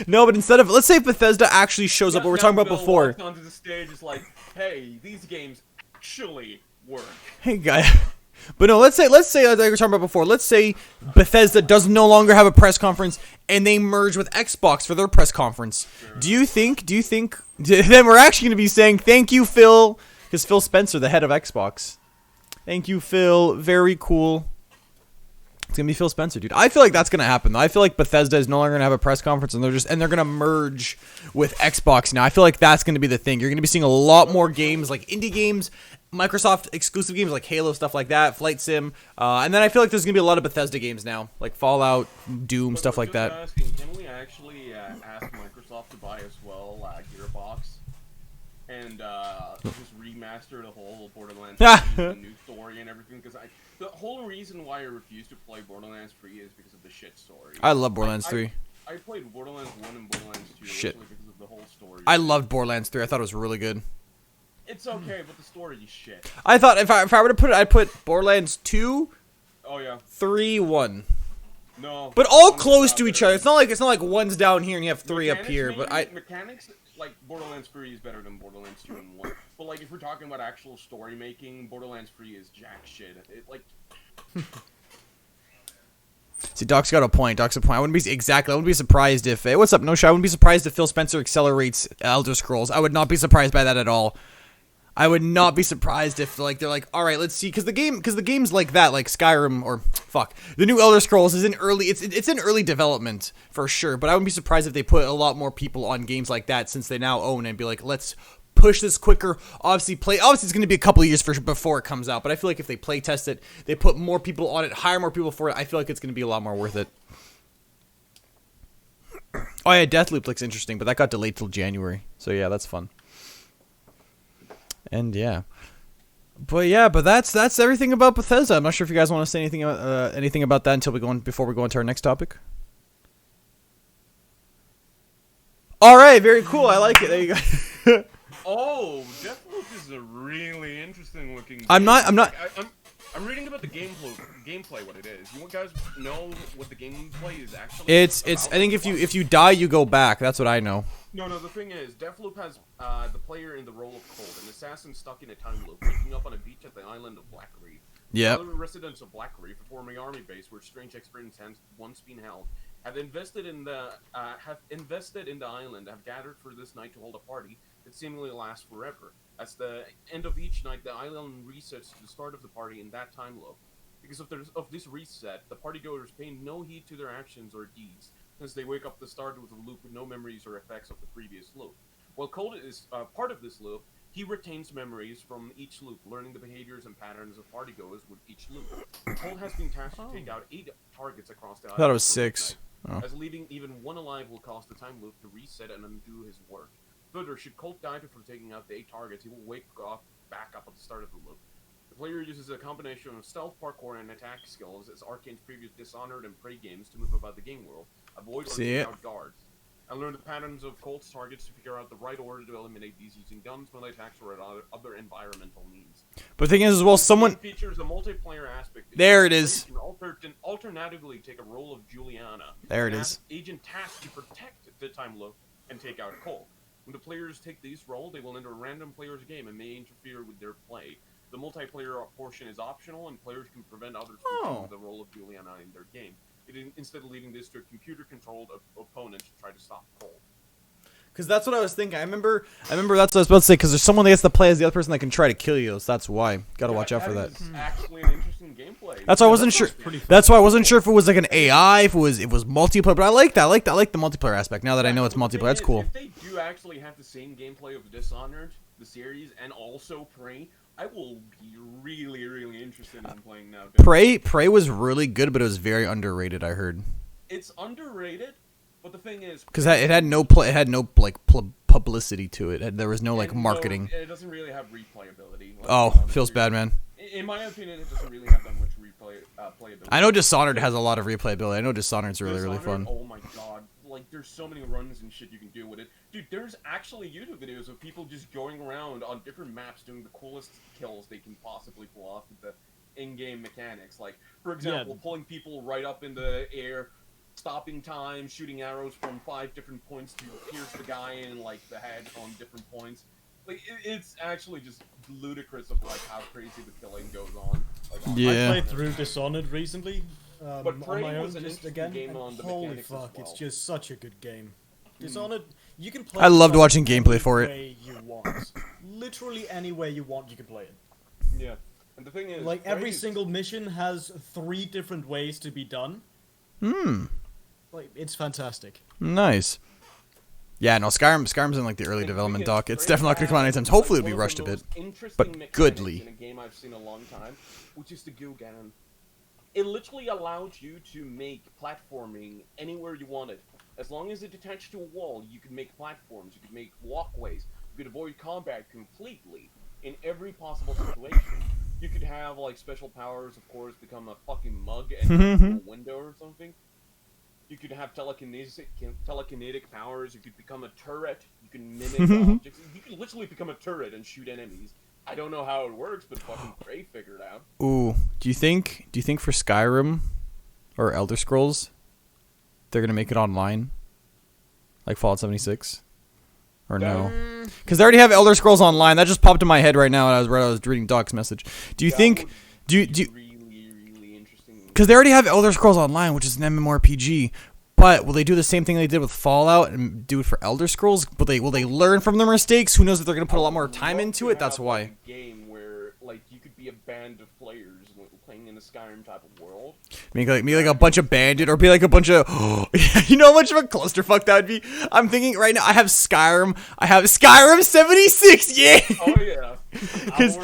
no, but instead of, let's say Bethesda actually shows up, what we're talking about Bill before. walks onto the stage is like, hey, these games actually work. Hey, guy. But no, let's say like we were talking about before. Let's say Bethesda does no longer have a press conference and they merge with Xbox for their press conference. Sure. Do you think then we're actually going to be saying thank you, Phil, because Phil Spencer, the head of Xbox. Thank you, Phil. Very cool. It's gonna be Phil Spencer, dude. I feel like that's gonna happen, though. I feel like Bethesda is no longer gonna have a press conference, and they're gonna merge with Xbox now. I feel like that's gonna be the thing. You're gonna be seeing a lot more games, like indie games, Microsoft exclusive games like Halo, stuff like that, Flight Sim, and then I feel like there's gonna be a lot of Bethesda games now, like Fallout, Doom, stuff like that. Asking, can we actually ask Microsoft to buy as well Gearbox? and just remaster the whole Borderlands Ah. 3, the new story and everything. Because the whole reason why I refuse to play Borderlands 3 is because of the shit story. I love Borderlands 3. I played Borderlands 1 and Borderlands 2 Shit. literally because of the whole story. I loved Borderlands 3. I thought it was really good. It's okay, but the story is shit. I thought if I were to put it, I'd put Borderlands 2, Oh yeah. 3, 1. No. But all one's close out to each there. other. It's not like one's down here and you have 3 up Mechanics, here. But maybe? Mechanics, like Borderlands 3 is better than Borderlands 2 and 1. But like if we're talking about actual story making, Borderlands 3 is jack shit. It like See, Doc's got a point. Doc's a point. I wouldn't be surprised if. Hey, what's up, No Shot? I wouldn't be surprised if Phil Spencer accelerates Elder Scrolls. I would not be surprised by that at all. I would not be surprised if they're like, all right, let's see, because the games like that, like Skyrim or the new Elder Scrolls is in early. It's in early development for sure. But I wouldn't be surprised if they put a lot more people on games like that since they now own it and be like, let's push this quicker. Obviously, it's going to be a couple of years before it comes out. But I feel like if they play test it, they put more people on it, hire more people for it. I feel like it's going to be a lot more worth it. Oh yeah, Deathloop looks interesting, but that got delayed till January. So yeah, that's fun. And yeah, but that's everything about Bethesda. I'm not sure if you guys want to say anything about that before we go into our next topic. All right, very cool. I like it. There you go. oh, Deathloop is a really interesting looking game. I'm reading about the gameplay, what it is. You guys know what the gameplay is actually? It's. I think if you die, you go back. That's what I know. No. The thing is, Deathloop has the player in the role of Colt, an assassin stuck in a time loop, waking up on a beach at the island of Black Reef. Yeah. Other residents of Black Reef, a former army base where strange experiments had once been held, have invested in the island, have gathered for this night to hold a party that seemingly lasts forever. At the end of each night, the island resets to the start of the party in that time loop. Because of this reset, the partygoers pay no heed to their actions or deeds, since they wake up at the start of the loop with no memories or effects of the previous loop. While Colt is part of this loop, he retains memories from each loop, learning the behaviors and patterns of partygoers with each loop. Colt has been tasked to take out 8 targets across the island. I thought it was 6. Oh. As leaving even one alive will cause the time loop to reset and undo his work. Further, should Colt die before taking out the 8 targets, he will wake back up at the start of the loop. The player uses a combination of stealth, parkour, and attack skills as Arkane's previous Dishonored and Prey games to move about the game world, avoid or take out guards, and learn the patterns of Colt's targets to figure out the right order to eliminate these using guns, melee attacks, or other environmental means. But the thing is, as well, someone features a multiplayer aspect. There it is. Can alternatively take a role of Juliana. There it is. Agent tasked to protect the time loop and take out Colt. When the players take this role, they will enter a random player's game and may interfere with their play. The multiplayer portion is optional, and players can prevent others from taking the role of Juliana in their game. Instead of leaving this to a computer-controlled opponent to try to stop Colt. Because that's what I was thinking. I remember that's what I was about to say. Because there's someone that gets to play as the other person that can try to kill you. So that's why. Gotta watch out for that. It's actually an interesting gameplay. That's why I wasn't sure. That's why I wasn't sure if it was like an AI, if it was multiplayer. But I like that. I like the multiplayer aspect. Now that I know it's multiplayer, that's cool. If they do actually have the same gameplay of Dishonored, the series, and also Prey, I will be really, really interested in playing now. Prey was really good, but it was very underrated. I heard. It's underrated, but the thing is, because it had no publicity to it. There was no like marketing. No, it doesn't really have replayability. Oh, feels bad, man. In my opinion, it doesn't really have that much playability. I know Dishonored has a lot of replayability. I know Dishonored's really fun. Oh my god. Like, there's so many runs and shit you can do with it. Dude, there's actually YouTube videos of people just going around on different maps doing the coolest kills they can possibly pull off with the in-game mechanics. Like, for example, pulling people right up in the air, stopping time, shooting arrows from 5 different points to pierce the guy in, like, the head on different points. Like, it's actually just ludicrous of, like, how crazy the killing goes on. Like, I played through Dishonored recently. But on my own, was an just interesting again, game on the holy mechanics fuck, as well. it's just such a good game. Dishonored, you can play I loved Dishonored watching gameplay for it. any way you want. Literally any way you want, you can play it. Yeah, and the thing is, like every single mission has 3 different ways to be done. Like it's fantastic. Nice. Yeah, no, Skyrim's in like the early development dock. It's definitely not gonna come out anytime. Hopefully it'll be rushed a bit, but goodly. In a game I've seen a long time, which is the Gilgan. It literally allowed you to make platforming anywhere you wanted. As long as it's attached to a wall, you could make platforms, you could make walkways. You could avoid combat completely in every possible situation. You could have like special powers, of course, become a fucking mug and jump through a window or something. You could have telekinetic powers. You could become a turret. You can mimic objects. You could literally become a turret and shoot enemies. I don't know how it works, but fucking Prey figured out. Ooh, do you think for Skyrim or Elder Scrolls, they're gonna make it online, like Fallout 76, or no? Because they already have Elder Scrolls Online. That just popped in my head right now. I was reading Doc's message. Do you think? Do you? Really interesting. Because they already have Elder Scrolls Online, which is an MMORPG. But will they do the same thing they did with Fallout and do it for Elder Scrolls? Will they learn from their mistakes? Who knows if they're gonna put a lot more time into it? That's why. A game where like you could be a band of players playing in a Skyrim type of world. Make like a bunch of bandit, or be like a bunch of, you know how much of a clusterfuck that would be? I'm thinking right now, I have Skyrim 76, yeah! Oh yeah. Because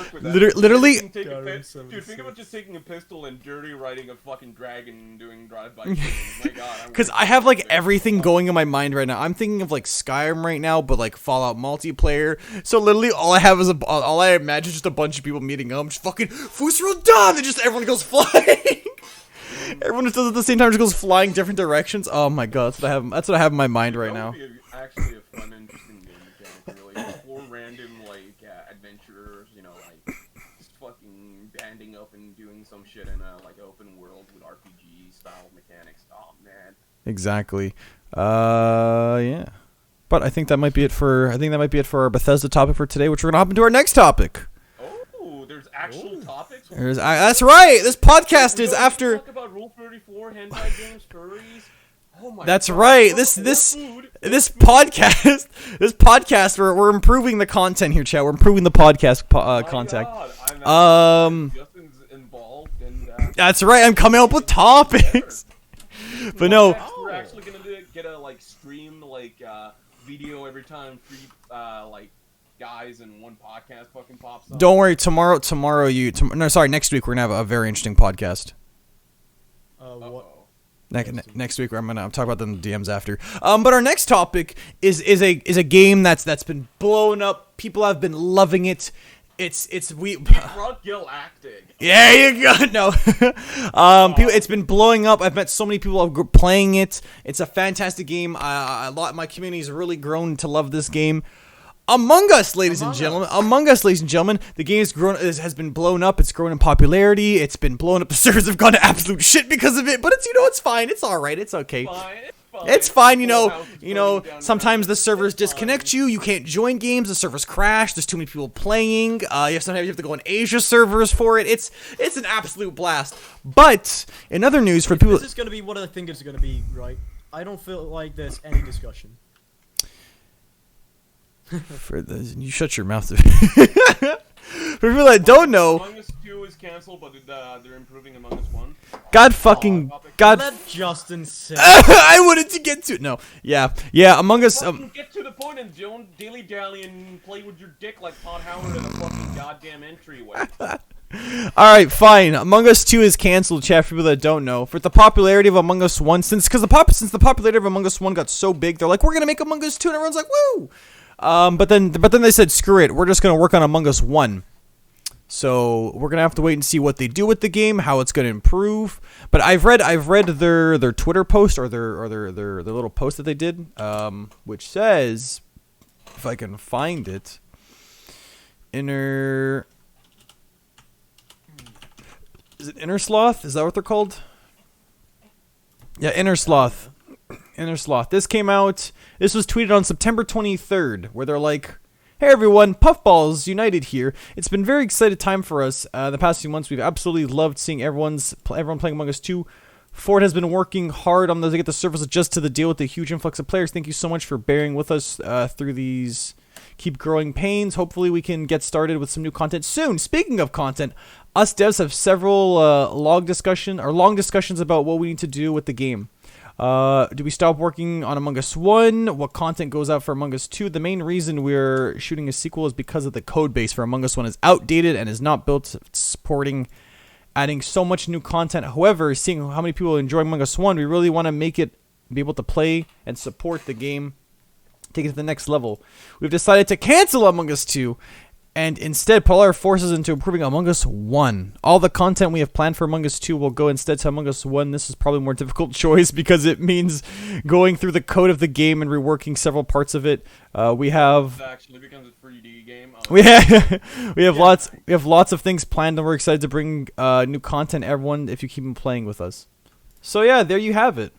literally, dude, think about just taking a pistol and dirty riding a fucking dragon and doing drive-by killing. My god. Because I have like everything going in my mind right now. I'm thinking of like Skyrim right now, but like Fallout multiplayer. So literally all I have is all I imagine is just a bunch of people meeting up, just fucking Fusro done, and just everyone goes flying. Everyone just does it at the same time, just goes flying different directions. Oh my god, that's what I have in my mind right now. Actually a fun, interesting game mechanic, really. 4 random adventurers, like just fucking banding up and doing some shit in a open world with RPG style mechanics. Oh man. Exactly. Yeah. But I think that might be it for our Bethesda topic for today, which we're gonna hop into our next topic. Oh, there's actual topics. That's right. This podcast is after. Talk about Rule 34, hentai games, furries. Oh my That's god. right. This podcast, we're improving the content here, chat. We're improving the podcast content. Justin's involved, and that's right. I'm coming up with topics. But no, we're actually gonna get a stream video every time 3 guys in one podcast fucking pops up. Don't worry. Next week we're gonna have a very interesting podcast. What? Next week I'm talk about them in the DMs after. But our next topic is a game that's been blowing up. People have been loving it. Drug Galactic. Yeah, you go. No. It's been blowing up. I've met so many people playing it. It's a fantastic game. My community has really grown to love this game. Among Us, ladies and gentlemen. The game has been blown up. It's grown in popularity. It's been blown up. The servers have gone to absolute shit because of it. But it's fine. It's all right. It's okay. It's fine. Sometimes the servers disconnect you. You can't join games. The servers crash. There's too many people playing. Sometimes you have to go on Asia servers for it. It's an absolute blast. But in other news, for people, this is gonna be what I think it's gonna be, right? I don't feel like there's any discussion. You shut your mouth. For people that don't know, Among Us 2 is canceled, but they're improving Among Us 1. Let Justin say. I wanted to get to it. No, yeah. Among Us. Get to the point and don't dilly dally and play with your dick like Todd Howard in a fucking goddamn entryway. All right, fine. Among Us 2 is canceled, chat. For people that don't know, for the popularity of Among Us 1, since the popularity of Among Us 1 got so big, they're like, we're gonna make Among Us 2, and everyone's like, woo. But then they said, screw it. We're just gonna work on Among Us 1. So we're gonna have to wait and see what they do with the game, how it's gonna improve. But I've read their Twitter post or their little post that they did, which says, if I can find it, Inner Sloth? Is that what they're called? Yeah, Inner Sloth. This came out. This was tweeted on September 23rd, where they're like, "Hey everyone, Puffballs United here. It's been a very exciting time for us. The past few months, we've absolutely loved seeing everyone playing Among Us 2. Ford has been working hard on to get the servers adjust to the deal with the huge influx of players. Thank you so much for bearing with us through these keep growing pains. Hopefully, we can get started with some new content soon. Speaking of content, us devs have several long discussions about what we need to do with the game. Do we stop working on Among Us 1? What content goes out for Among Us 2? The main reason we're shooting a sequel is because of the code base for Among Us 1 is outdated and is not built supporting adding so much new content. However, seeing how many people enjoy Among Us 1, we really want to make it be able to play and support the game take it to the next level. We've decided to cancel Among Us 2 and instead put all our forces into improving Among Us 1. All the content we have planned for Among Us 2 will go instead to Among Us 1. This is probably a more difficult choice because it means going through the code of the game and reworking several parts of it. We have It actually becomes a 3D game. we have lots of things planned, and we're excited to bring new content. Everyone, if you keep on playing with us. So yeah, there you have it.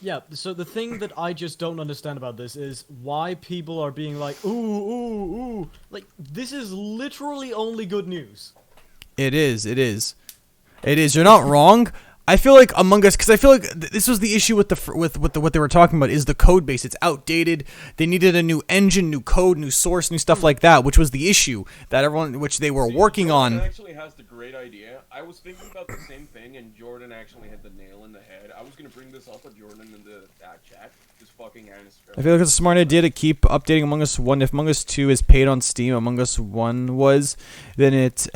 Yeah, so the thing that I just don't understand about this is why people are being like, ooh, ooh, ooh. Like, this is literally only good news. It is. You're not wrong. I feel like Among Us, because I feel like this was the issue with what they were talking about is the code base. It's outdated. They needed a new engine, new code, new source, new stuff like that, which was the issue that which they were working on. Jordan actually has the great idea. I was thinking about the same thing, and Jordan actually had the nail in the head. I was gonna bring this up with Jordan in the chat. Just fucking answer. I feel like it's a smart idea to keep updating Among Us 1. If Among Us 2 is paid on Steam, Among Us 1 was, then it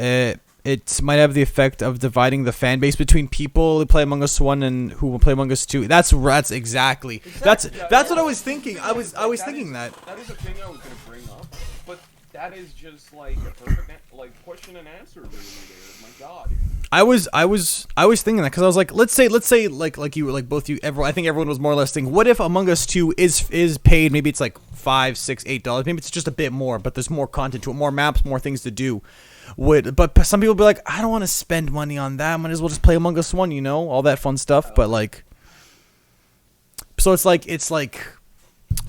might have the effect of dividing the fan base between people who play Among Us 1 and who will play Among Us 2. That's exactly. That's what I was thinking. I was thinking that. That is a thing I was gonna bring up, but that is just like a perfect question and answer really there. My God. I was thinking that because I was like, let's say like you both you everyone. I think everyone was more or less thinking, what if Among Us 2 is paid? Maybe it's like $5, $6, $8. Maybe it's just a bit more, but there's more content to it, more maps, more things to do. But some people be like, I don't want to spend money on that. I might as well just play Among Us 1, all that fun stuff. But like, so it's like,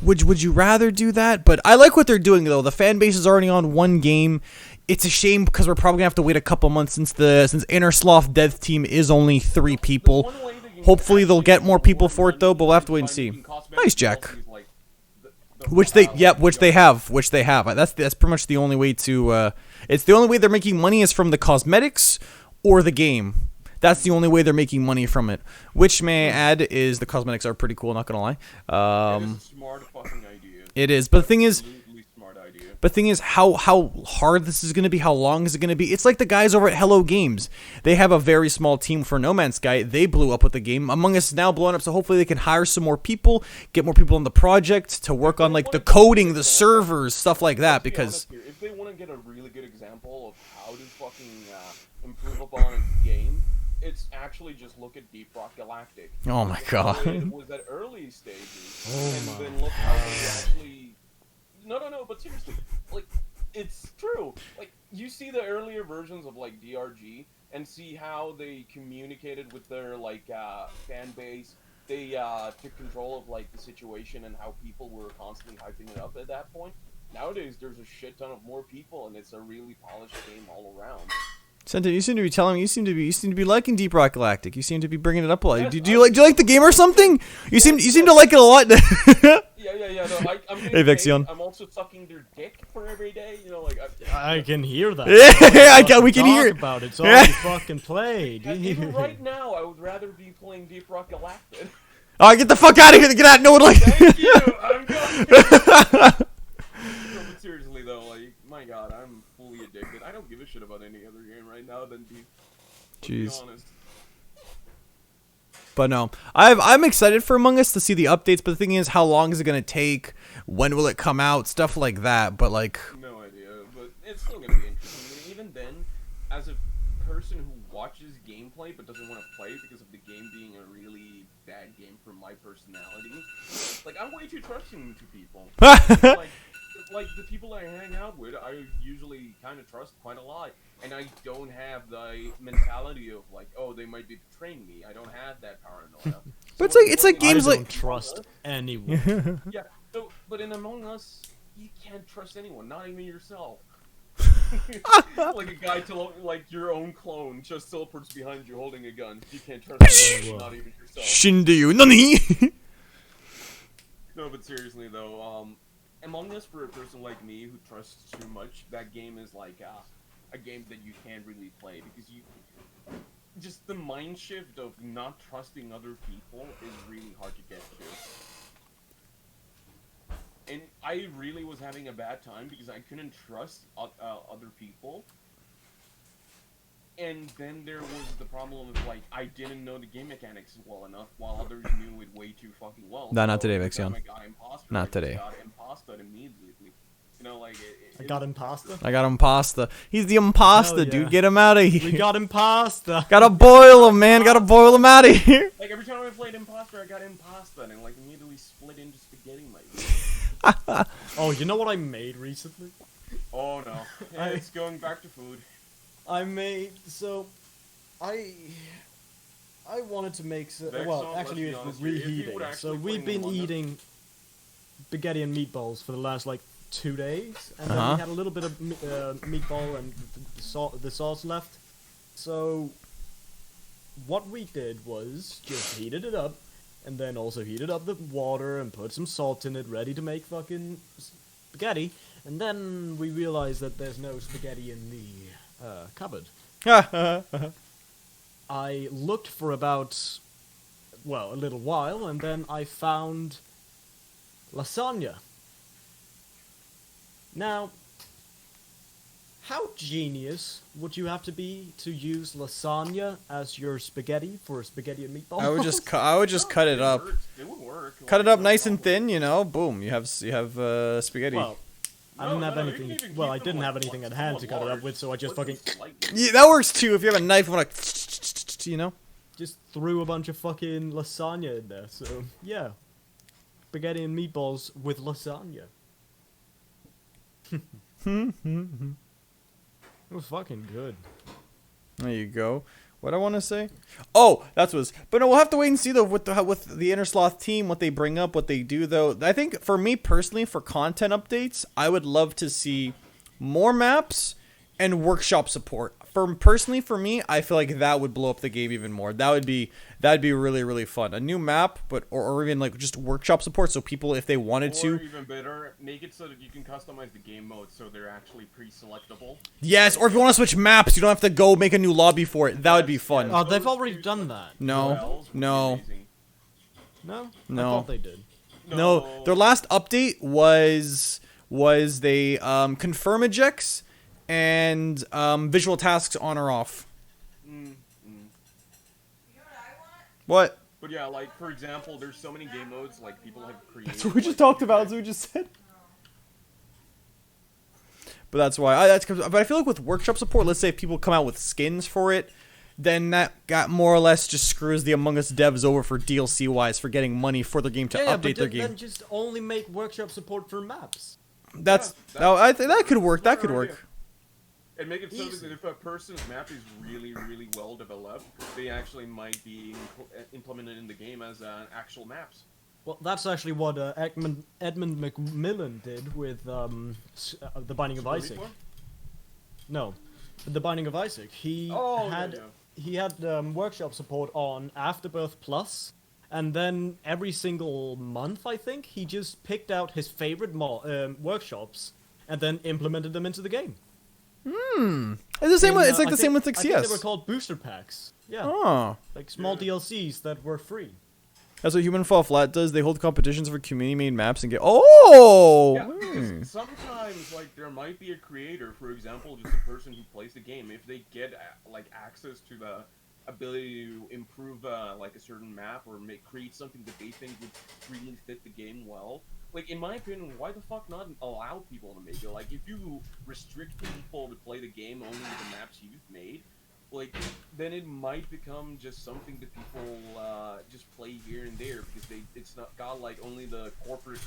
would you rather do that? But I like what they're doing though. The fan base is already on one game. It's a shame because we're probably gonna have to wait a couple months since Inner Sloth Death Team is only 3 people. Hopefully they'll get more people for it though, but we'll have to wait and see. Nice, Jack. Which they have. That's pretty much the only way to. It's the only way they're making money is from the cosmetics or the game. That's the only way they're making money from it. Which, may I add, is the cosmetics are pretty cool. Not gonna lie. It is a smart fucking idea. It is, but the thing is. Smart idea. But the thing is, how hard this is going to be, how long is it going to be? It's like the guys over at Hello Games. They have a very small team for No Man's Sky. They blew up with the game. Among Us is now blowing up, so hopefully they can hire some more people, get more people on the project to work on like the coding, the servers, stuff like that. Because if they want to get a really good example of how to fucking improve upon a game, it's actually just look at Deep Rock Galactic. Oh my God. It was at early stages, and then look how they actually. No, but seriously, like, it's true. Like, you see the earlier versions of, like, DRG, and see how they communicated with their, like, fan base. They took control of, like, the situation and how people were constantly hyping it up at that point. Nowadays, there's a shit ton of more people, and it's a really polished game all around. Senta, you seem to be telling me you seem to be liking Deep Rock Galactic. You seem to be bringing it up a lot. Yes, do you like the game or something? You seem to like it a lot. Yeah. No, I'm hey, Vexion. I'm also sucking their dick for every day. Like I can hear that. Yeah, we can hear about it. It's already fucking played. Even right now, I would rather be playing Deep Rock Galactic. All right, get the fuck out of here! Get out! No one like. Thank you. I'm going. No, but seriously though, like, my God, I'm fully addicted. I don't give a shit about any other game right now than Deep. Jeez. To be honest. But no, I'm excited for Among Us to see the updates. But the thing is, how long is it gonna take? When will it come out? Stuff like that. But like, no idea. But it's still gonna be interesting. Even then, as a person who watches gameplay but doesn't want to play because of the game being a really bad game for my personality, like, I'm way too trusting to people. like the people I hang out with, I usually kind of trust quite a lot. And I don't have the mentality of like, oh, they might be betraying me. I don't have that paranoia. But it's like games I don't trust anyone. Yeah. So, but in Among Us, you can't trust anyone, not even yourself. Like a guy like your own clone just teleports behind you holding a gun. You can't trust anyone, not even yourself. Shindu nani? No, but seriously though, Among Us, for a person like me who trusts too much, that game is like a game that you can't really play because just the mind shift of not trusting other people is really hard to get to. And I really was having a bad time because I couldn't trust other people. And then there was the problem of like I didn't know the game mechanics well enough, while others knew it way too fucking well. No, not So today, every time Vexion. I got imposter, Not I just today. got impostered immediately. You know, like I got imposter. I got him pasta. He's the impasta, Hell yeah. dude. Get him out of We here. got imposter. Gotta boil him, man. Gotta boil him out of here. Like every time I played imposter, I got impostered and like immediately split into spaghetti my. Oh, you know what I made recently? Oh no, it's going back to food. I wanted to make Vexon, well, let's actually be it was honest, if you reheating. would So actually we've play been Molanda- eating spaghetti and meatballs for the last like 2 days, and then Uh-huh. we had a little bit of meatball and the sauce left. So what we did was just heated it up, and then also heated up the water and put some salt in it, ready to make fucking spaghetti. And then we realized that there's no spaghetti in the cupboard. I looked for about, well, a little while, and then I found lasagna. Now, how genius would you have to be to use lasagna as your spaghetti for spaghetti and meatballs? I would just cut it up. It would work. Cut it like, up no nice and problem. thin, you know. Boom. You have spaghetti. Well, I didn't have No, you can anything. even Well, keep I them, didn't like, have anything at hand to cut it up with, so I just Split fucking them slightly. Yeah, that works too. If you have a knife, and like, you know. just threw a bunch of fucking lasagna in there. So yeah, spaghetti and meatballs with lasagna. It was fucking good. There you go. What I want to say? Oh, that's what's. But no, we'll have to wait and see though with the Inner Sloth team, what they bring up, what they do though. I think for me personally, for content updates, I would love to see more maps and workshop support. For me, I feel like that would blow up the game even more. That'd be really really fun. A new map, but or even like just workshop support, so people if they wanted Or to. even better, make it so that you can customize the game mode so they're actually pre-selectable. Yes, or if you want to switch maps, you don't have to go make a new lobby for it. That would be fun. Oh, they've Those already two done that. No, URLs would be no. amazing. No, No. I thought they did. No, their last update was they confirm ejects and visual tasks on or off. What? But yeah, like for example, there's so many game modes like people have created. That's what we just like, talked about. That's what we just said. But that's why but I feel like with workshop support, let's say if people come out with skins for it, then that got more or less just screws the Among Us devs over for DLC wise for getting money for their game to Yeah, update but their then game. just only make workshop support for maps. I think that could work. That could Better work. idea. And make it so Easy. that if a person's map is really, really well developed, they actually might be implemented in the game as actual maps. Well, that's actually what Edmund McMillan did with The Binding of Super Isaac. Meat Boy? No, The Binding of Isaac. He Oh, had yeah. he had workshop support on Afterbirth Plus, and then every single month, I think, he just picked out his favorite workshops and then implemented them into the game. It's the same. It's like the same with I think they were CS. called booster packs. Yeah, Oh. like small DLCs that were free. That's what Human Fall Flat does. They hold competitions for community-made maps and get. Oh. Yeah, because Hmm. sometimes like there might be a creator, for example, just a person who plays the game. If they get like access to the ability to improve like a certain map or create something that they think would really fit the game well. Like in my opinion, why the fuck not allow people to make it? Like if you restrict people to play the game only with the maps you've made, like then it might become just something that people just play here and there because it's not got like only the corporate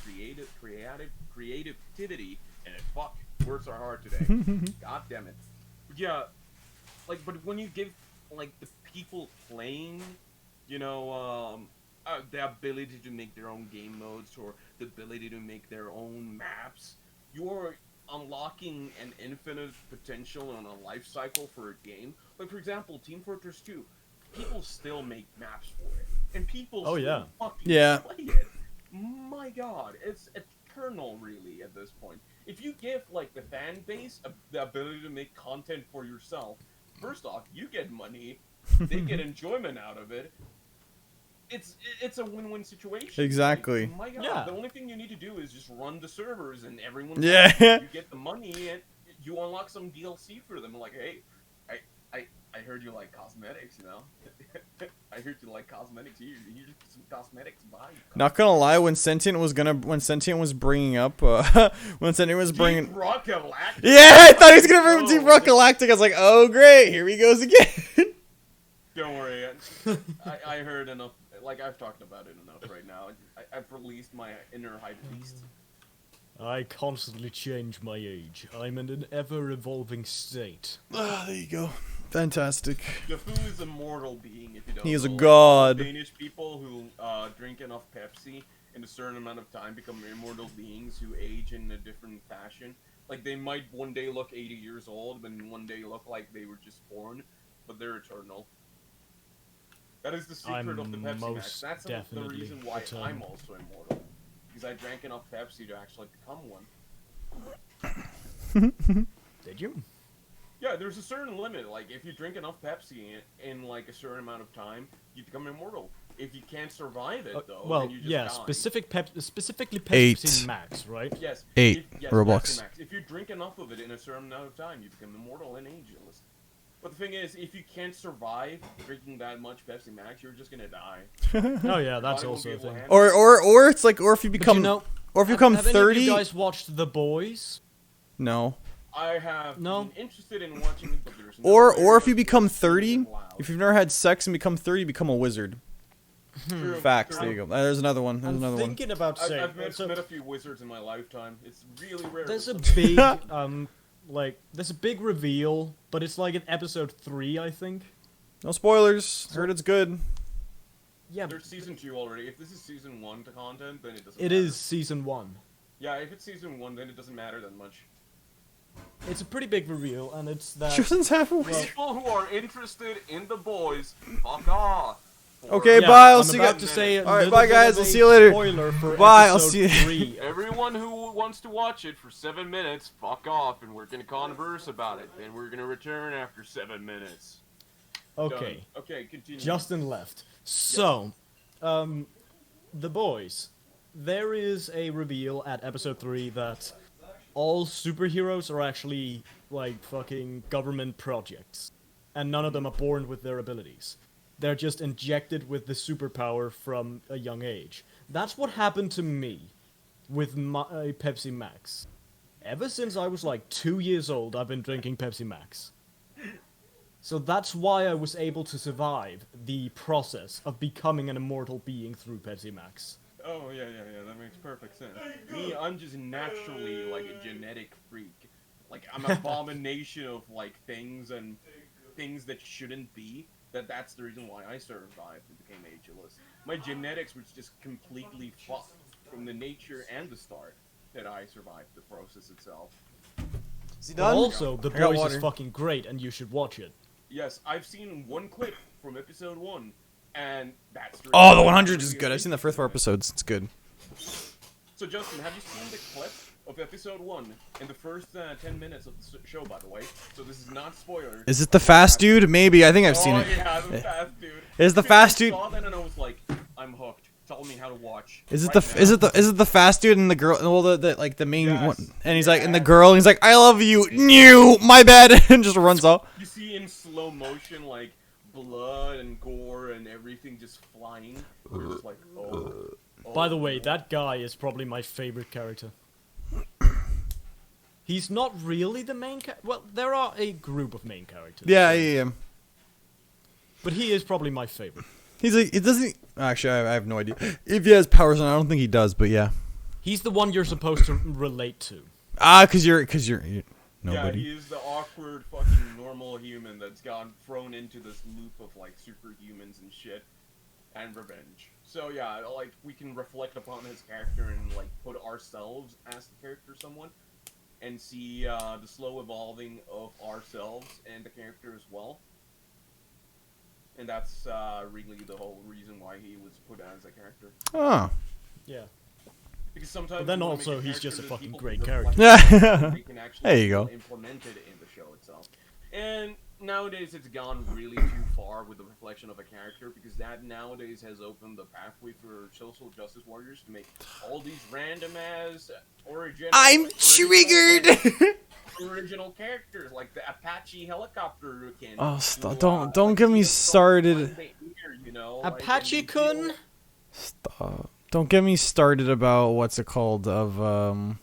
creativity and it. Fuck, words are hard today. God damn it. But yeah, like but when you give like the people playing, you know, the ability to make their own game modes or the ability to make their own maps, you're unlocking an infinite potential and a life cycle for a game. Like for example, Team Fortress 2, people still make maps for it, and people still fucking Yeah. play it. My God, it's eternal, really, at this point. If you give like the fan base the ability to make content for yourself, first off, you get money, they get enjoyment out of it. It's a win-win situation. Exactly. Like, my God, Yeah. the only thing you need to do is just run the servers and everyone's Yeah. happy. You get the money and you unlock some DLC for them. Like, hey, I heard you like cosmetics, you know? I heard you like cosmetics. Here's some cosmetics, buy. Not gonna lie, when Sentient was bringing up, when Sentient was bringing, Deep Rock Galactic. yeah, I thought he was gonna bring Deep Rock Galactic. I was like, oh great, here he goes again. Don't worry, I heard enough. Like I've talked about it enough right now. I've released my inner hype beast. I constantly change my age. I'm in an ever-evolving state. Ah, there you go. Fantastic. Defu is a mortal being, if you don't know. He is a Like, god. Danish people who drink enough Pepsi in a certain amount of time become immortal beings who age in a different fashion. Like, they might one day look 80 years old, but one day look like they were just born, but they're eternal. That is the secret of the Pepsi Max. That's the reason why I'm also immortal. Because I drank enough Pepsi to actually become one. Did you? Yeah, there's a certain limit. Like, if you drink enough Pepsi in like a certain amount of time, you become immortal. If you can't survive it, though, well, then you just yeah, die. specifically Pepsi 8. Max, right? Yes. 8 yes, Roblox. Pepsi Max. If you drink enough of it in a certain amount of time, you become immortal and ageless. But the thing is, if you can't survive drinking that much Pepsi Max, you're just gonna die. Oh yeah, that's Body won't also be a able to thing. handle it. Or it's like, or if you But become, you know, or if you become have any 30. of you guys watched The Boys? No. I have No. been interested in watching it, but there's no Or if way you become it's even 30, allowed. if you've never had sex and become 30, become a wizard. True, Facts. true. There you go. There's another one. There's I'm another one. thinking about saying. I've met, so met a few wizards in my lifetime. It's really rare. there's a but sometimes- big there's a big reveal, but it's like in episode 3, I think. No spoilers. Heard it's good. Yeah, There's season 2 already. If this is season 1 to content, then it doesn't it matter. is season 1. Yeah, if it's season 1, then it doesn't matter that much. It's a pretty big reveal, and it's that. Justin's half a well, wizard. People who are interested in the boys, fuck off. Okay, yeah, bye. I'll I'm see you about guys. to say a All right, little bye, bit guys. of I'll a see you later. Spoiler for Bye, I'll episode see you. 3. Everyone who wants to watch it for 7 minutes, fuck off, and we're gonna converse about it. Then we're gonna return after 7 minutes. Okay, Done. Okay, continue. Justin left. So, The Boys. There is a reveal at episode 3 that all superheroes are actually, like, fucking government projects. And none of them are born with their abilities. They're just injected with the superpower from a young age. That's what happened to me with my Pepsi Max. Ever since I was like 2 years old, I've been drinking Pepsi Max. So that's why I was able to survive the process of becoming an immortal being through Pepsi Max. Oh, yeah, that makes perfect sense. Me, I'm just naturally, like, a genetic freak. Like, I'm an abomination of, like, things and things that shouldn't be. That's the reason why I survived and became ageless. My genetics was just completely fucked from the nature and the start that I survived the process itself. Is he But done? also, The I got Boys water. is fucking great, and you should watch it. Yes, I've seen one clip from episode 1, and that's the Oh, reason the why 100 it's is really good. I've seen the first 4 episodes. It's good. So, Justin, have you seen the clip of episode 1 in the first 10 minutes of the show, by the way? So this is not spoiler. Is it the fast dude? Maybe. I think I've seen Oh, it. yeah, the fast dude. Is the Dude, fast I dude? saw that and I was like, I'm hooked. Tell me how to watch. Is it right the now. is it the fast dude and the girl? Well, the like the main Yes. one, and he's like, and the girl, and he's like, I love you. New, my bad, and just runs off. You see in slow motion, like, blood and gore and everything just flying. We're just like, oh. By the way, that guy is probably my favorite character. He's not really the main character. Well, there are a group of main characters. Yeah, yeah. But he is probably my favorite. He's like, it doesn't. Actually, I have no idea if he has powers, and I don't think he does. But yeah. He's the one you're supposed to relate to. Cause you're nobody. Yeah, he is the awkward fucking normal human that's gotten thrown into this loop of, like, superhumans and shit. And revenge. So yeah, like, we can reflect upon his character and, like, put ourselves as the character somewhat. And see the slow evolving of ourselves and the character as well. And that's really the whole reason why he was put as a character. Oh. Yeah. Because sometimes But then you wanna also make a he's just a that fucking people great can character. reflect on, Yeah. we can actually There you go. implement it in the show itself. And nowadays it's gone really too far with the reflection of a character, because that nowadays has opened the pathway for social justice warriors to make all these random ass origin. I'm triggered. original characters, like the Apache helicopter can. Oh, don't get me started. You know, Apache-kun? Stop. Don't get me started about what's it called Dude,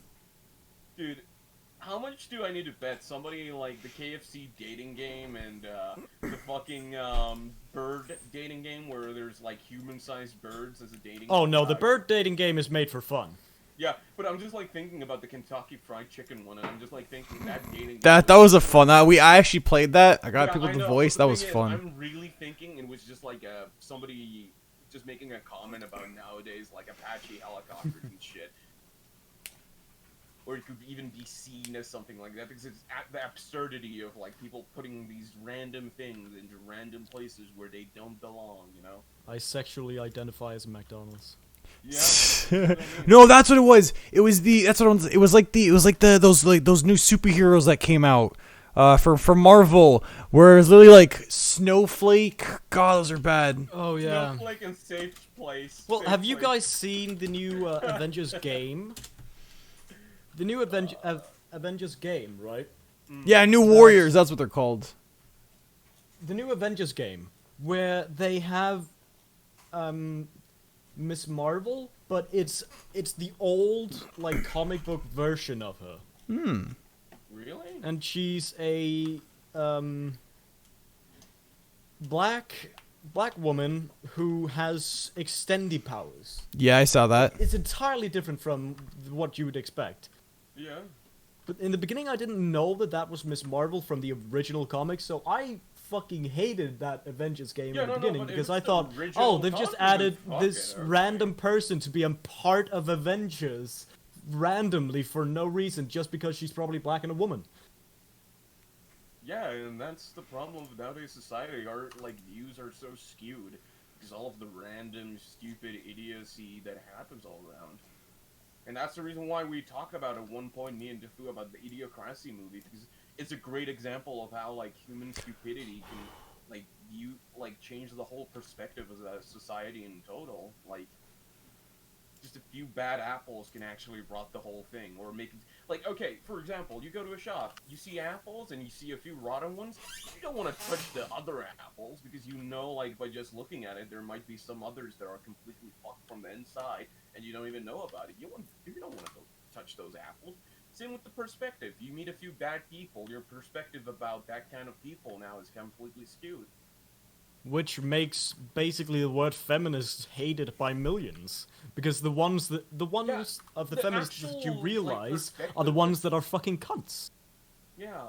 how much do I need to bet somebody like the KFC dating game and the fucking bird dating game where there's like human-sized birds as a dating? Oh no, the bird dating game is made for fun. Yeah, but I'm just like thinking about the Kentucky Fried Chicken one, and I'm just like thinking that dating. that was a fun. I actually played that. I got people to voice. That was fun. I'm really thinking it was just like somebody just making a comment about nowadays like Apache helicopters and shit. Or it could even be seen as something like that, because it's the absurdity of like people putting these random things into random places where they don't belong, you know? I sexually identify as a McDonald's. Yeah. No, that's what it was. It was it was like those new superheroes that came out for Marvel, where it's literally like Snowflake. God, those are bad. Oh yeah. Snowflake and Safe Place. Well, Safe have you Place. guys seen the new Avengers game? The new Avengers game, right? Yeah, New Warriors. That's what they're called. The new Avengers game, where they have Miss Marvel, but it's the old like comic book version of her. Really? And she's a black woman who has extendy powers. Yeah, I saw that. It's entirely different from what you would expect. Yeah. But in the beginning, I didn't know that was Miss Marvel from the original comics, so I fucking hated that Avengers game in the beginning but because it was I thought, the original oh, they've just comic, added fuck this it, okay. random person to be a part of Avengers randomly for no reason, just because she's probably black and a woman. Yeah, and that's the problem with nowadays society. Our like views are so skewed because all of the random, stupid idiocy that happens all around. And that's the reason why we talk about at one point, me and Defu, about the Idiocracy movie, because it's a great example of how like human stupidity can like change the whole perspective of a society in total. Like just a few bad apples can actually rot the whole thing, or make it like, okay, for example, you go to a shop, you see apples and you see a few rotten ones, you don't want to touch the other apples because you know, like, by just looking at it, there might be some others that are completely fucked from the inside and you don't even know about it. You don't want to go touch those apples. Same with the perspective. You meet a few bad people, your perspective about that kind of people now is completely skewed. Which makes basically the word feminist hated by millions, because the ones of the feminists that you actual, realize like, are the ones that are fucking cunts. Yeah.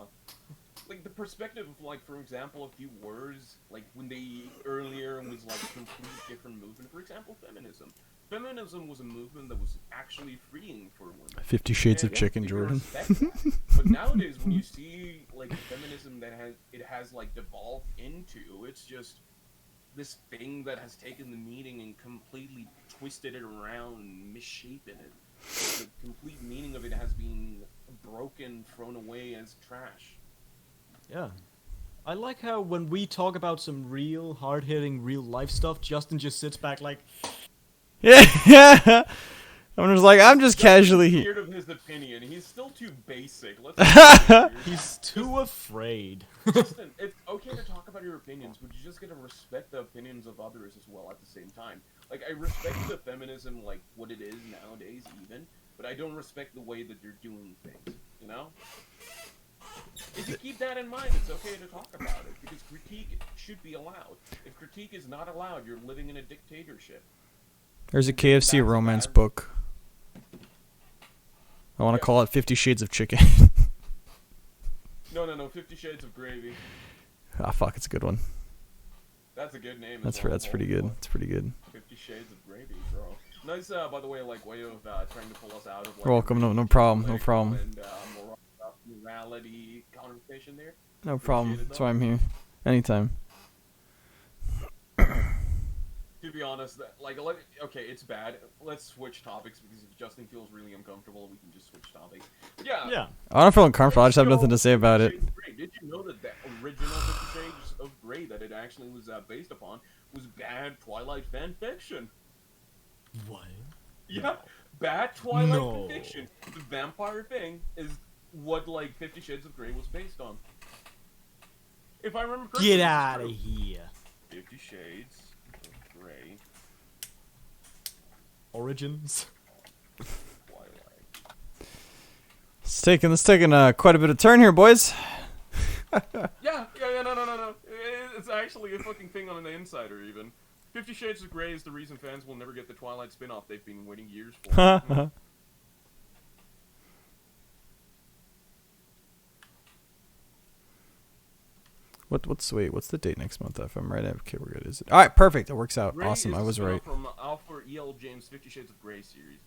Like, the perspective of, like, for example, a few words, like, when they earlier was, like, a completely different movement. For example, feminism. Feminism was a movement that was actually freeing for women. 50 Shades of And Chicken, you can Jordan. respect that. But nowadays, when you see, like, feminism that has, like, devolved into, it's just this thing that has taken the meaning and completely twisted it around and misshapen it. Like, the complete meaning of it has been broken, thrown away as trash. Yeah. I like how when we talk about some real, hard-hitting, real-life stuff, Justin just sits back like, Yeah. I'm just like, I'm just casually here. Scared of his opinion. He's still too basic. Let's he's too afraid. Justin, it's okay to talk about your opinions, but you just gotta respect the opinions of others as well at the same time. Like, I respect the feminism, like, what it is nowadays, even, but I don't respect the way that they're doing things, you know? If you keep that in mind, it's okay to talk about it, because critique should be allowed. If critique is not allowed, you're living in a dictatorship. There's a KFC romance book. I want to call it 50 Shades of Chicken. No, 50 Shades of Gravy. Ah, fuck, it's a good one. That's a good name. That's pretty good. It's pretty good. 50 Shades of Gravy, bro. Nice, by the way, like, way of trying to pull us out of, like, You're welcome. No problem. No problem. And morality conversation there. No problem. Appreciate it, That's why I'm here. Anytime. To be honest, okay, it's bad. Let's switch topics, because if Justin feels really uncomfortable, we can just switch topics. But yeah. I don't feel uncomfortable. I just have nothing to say about it. Did you know that the original 50 Shades of Grey that it actually was based upon was bad Twilight fan fiction? What? Yeah, bad Twilight No. fan fiction. The vampire thing is what like 50 Shades of Grey was based on. If I remember correctly. Get out of here. 50 Shades of Grey. Origins. Twilight. It's taking quite a bit of turn here, boys. Yeah, no. It's actually a fucking thing on the Insider, even. 50 Shades of Grey is the reason fans will never get the Twilight spin-off they've been waiting years for. What's the date next month? If I'm right, okay, we're good. Is it? All right, perfect. It works out. Grey Awesome. is I was a spin-off right. From Alpha E.L. James' 50 Shades of Grey series.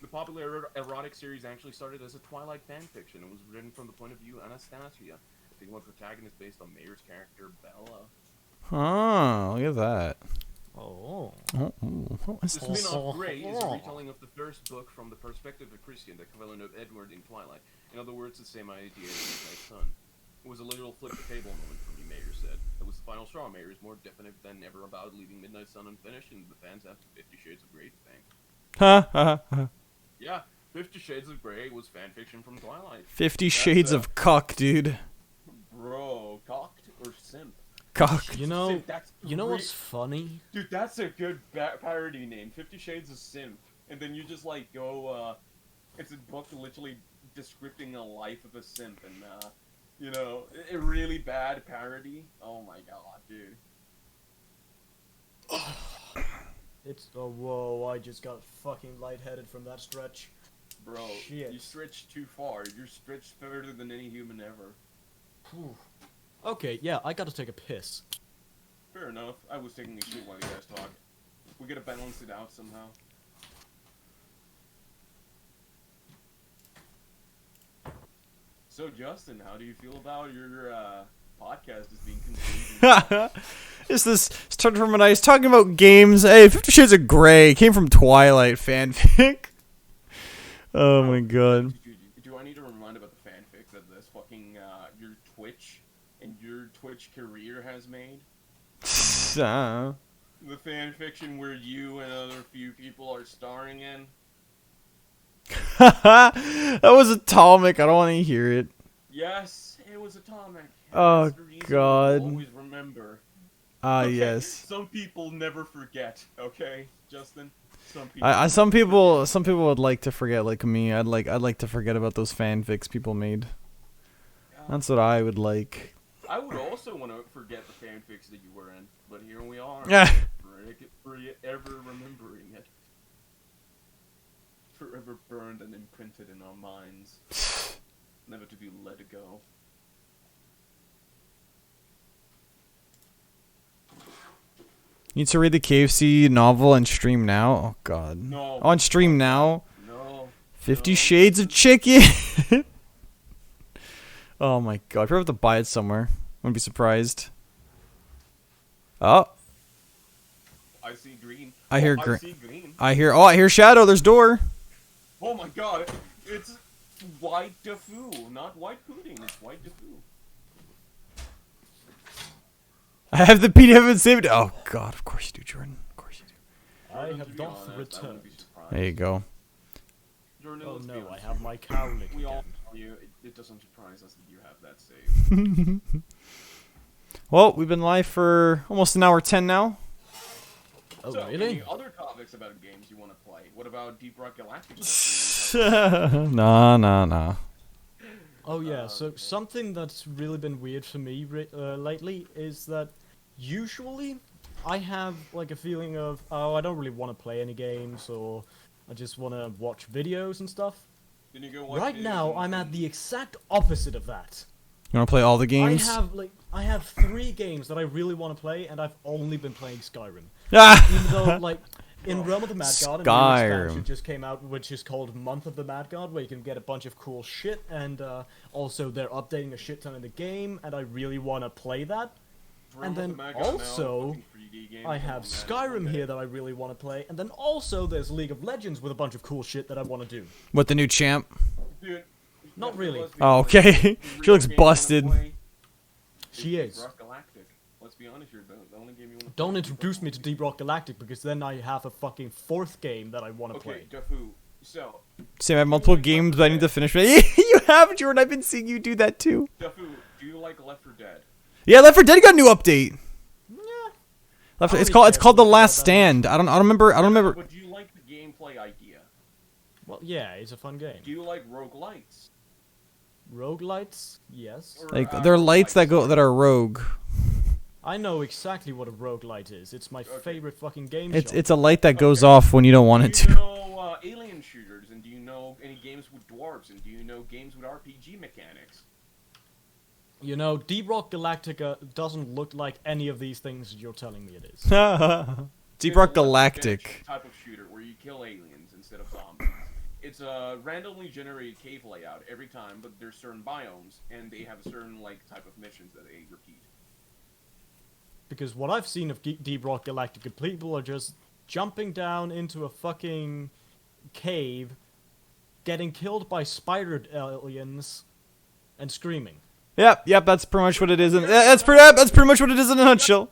The popular erotic series actually started as a Twilight fanfiction and was written from the point of view Anastasia, a female protagonist based on Mayer's character Bella. Oh, look at that. Oh. The spin-off Grey is a retelling of the first book from the perspective of Christian, the equivalent of Edward in Twilight. In other words, the same idea as Midnight Sun. It was a literal flip-the-table moment for me, Mayer said. It was the final straw. Mayer is more definite than ever about leaving Midnight Sun unfinished, and the fans have 50 Shades of Grey to thank. Yeah, 50 Shades of Grey was fanfiction from Twilight. 50 Shades of Cuck, dude. Bro, cocked or simp? Cuck. You know, Simp, that's what's funny? Dude, that's a good parody name. 50 Shades of Simp. And then you just, like, go, it's a book literally describing a life of a simp, and, you know, a really bad parody. Oh my god, dude. It's whoa! I just got fucking lightheaded from that stretch. Bro, Shit. you stretched too far. You're stretched further than any human ever. Whew. Okay, yeah, I gotta take a piss. Fair enough. I was taking a shit while you guys talk. We gotta balance it out somehow. So, Justin, how do you feel about your podcast as being consumed? This started from a nice talking about games. Hey, 50 Shades of Grey came from Twilight fanfic. Oh my god. Do I need to remind about the fanfic that this fucking your Twitch and your Twitch career has made? The fanfiction where you and other few people are starring in? That was atomic. I don't want to hear it. Yes, it was atomic. Oh, That's the reason God. we'll always remember. Ah, Okay, yes. Some people never forget. Okay, Justin. Some people would like to forget, like me. I'd like to forget about those fanfics people made. That's what I would like. I would also want to forget the fanfics that you were in, but here we are. Yeah. Forever remembering it. Forever burned and imprinted in our minds. Never to be let go. Need to read the KFC novel and stream now. Oh god. No. On stream now. No. 50 No. Shades of Chicken. Oh my god. I probably have to buy it somewhere. Wouldn't be surprised. Oh. I see green. I hear I see green. I hear shadow. There's door. Oh my god. It's white Defu, not white pudding. It's white Defu. I have the PDF and saved it. Oh god, of course you do, Jordan. Of course you do. I Jordan, have to be not honest, I returned. wouldn't be surprised. There you go. Jordan, Oh let's be no, I honest. have my cowlick We all again. know you. It doesn't surprise us that you have that save. Well, we've been live for almost an hour 10 now. Oh So, really? any other topics about games you want to play? What about Deep Rock Galactic? Nah. Oh yeah, so something that's really been weird for me lately is that usually I have like a feeling of, oh, I don't really want to play any games, or I just want to watch videos and stuff. Then you go watch Right videos now, and- I'm at the exact opposite of that. You want to play all the games? I have 3 games that I really want to play, and I've only been playing Skyrim. Ah! Even though, like, in Realm of the Mad God, a new Skyrim. expansion just came out, which is called Month of the Mad God, where you can get a bunch of cool shit, and also they're updating a shit ton in the game, and I really want to play that. Realm And of the then Mad God now, also, fucking 3D game. I have Oh, man, Skyrim okay. here that I really want to play, and then also there's League of Legends with a bunch of cool shit that I want to do. What, the new champ? Dude, Not really. let's be Oh, honest, okay. the She real looks game you wanna busted. play She Deep is. Rock Galactic. Let's be honest, you're the only game you want to Don't introduce me to Deep Rock Galactic, because then I have a fucking 4th game that I want to Okay, play. Defu, So. See, I have multiple games, but I need to finish it. You have, Jordan. I've been seeing you do that too. Duffy, do you like Left 4 Dead? Yeah, Left 4 Dead got a new update. Yeah. It's called The Last Stand. I don't remember. But do you like the gameplay idea? Well, yeah, it's a fun game. Do you like roguelites? Roguelites? Yes. Or, Like there are lights that are rogue. I know exactly what a roguelite is. It's my favorite fucking game. It's a light that goes off when you don't want it Do you to. know alien shooters, and do you know any games with dwarves, and do you know games with RPG mechanics? You know, Deep Rock Galactica doesn't look like any of these things you're telling me it is. Deep It's Rock a Galactic. type of shooter where you kill aliens instead of zombies. It's a randomly generated cave layout every time, but there's certain biomes, and they have a certain type of missions that they repeat. Because what I've seen of Deep Rock Galactica, people are just jumping down into a fucking cave, getting killed by spider aliens, and screaming. Yep, that's pretty much what it is. That's pretty much what it is in a nutshell.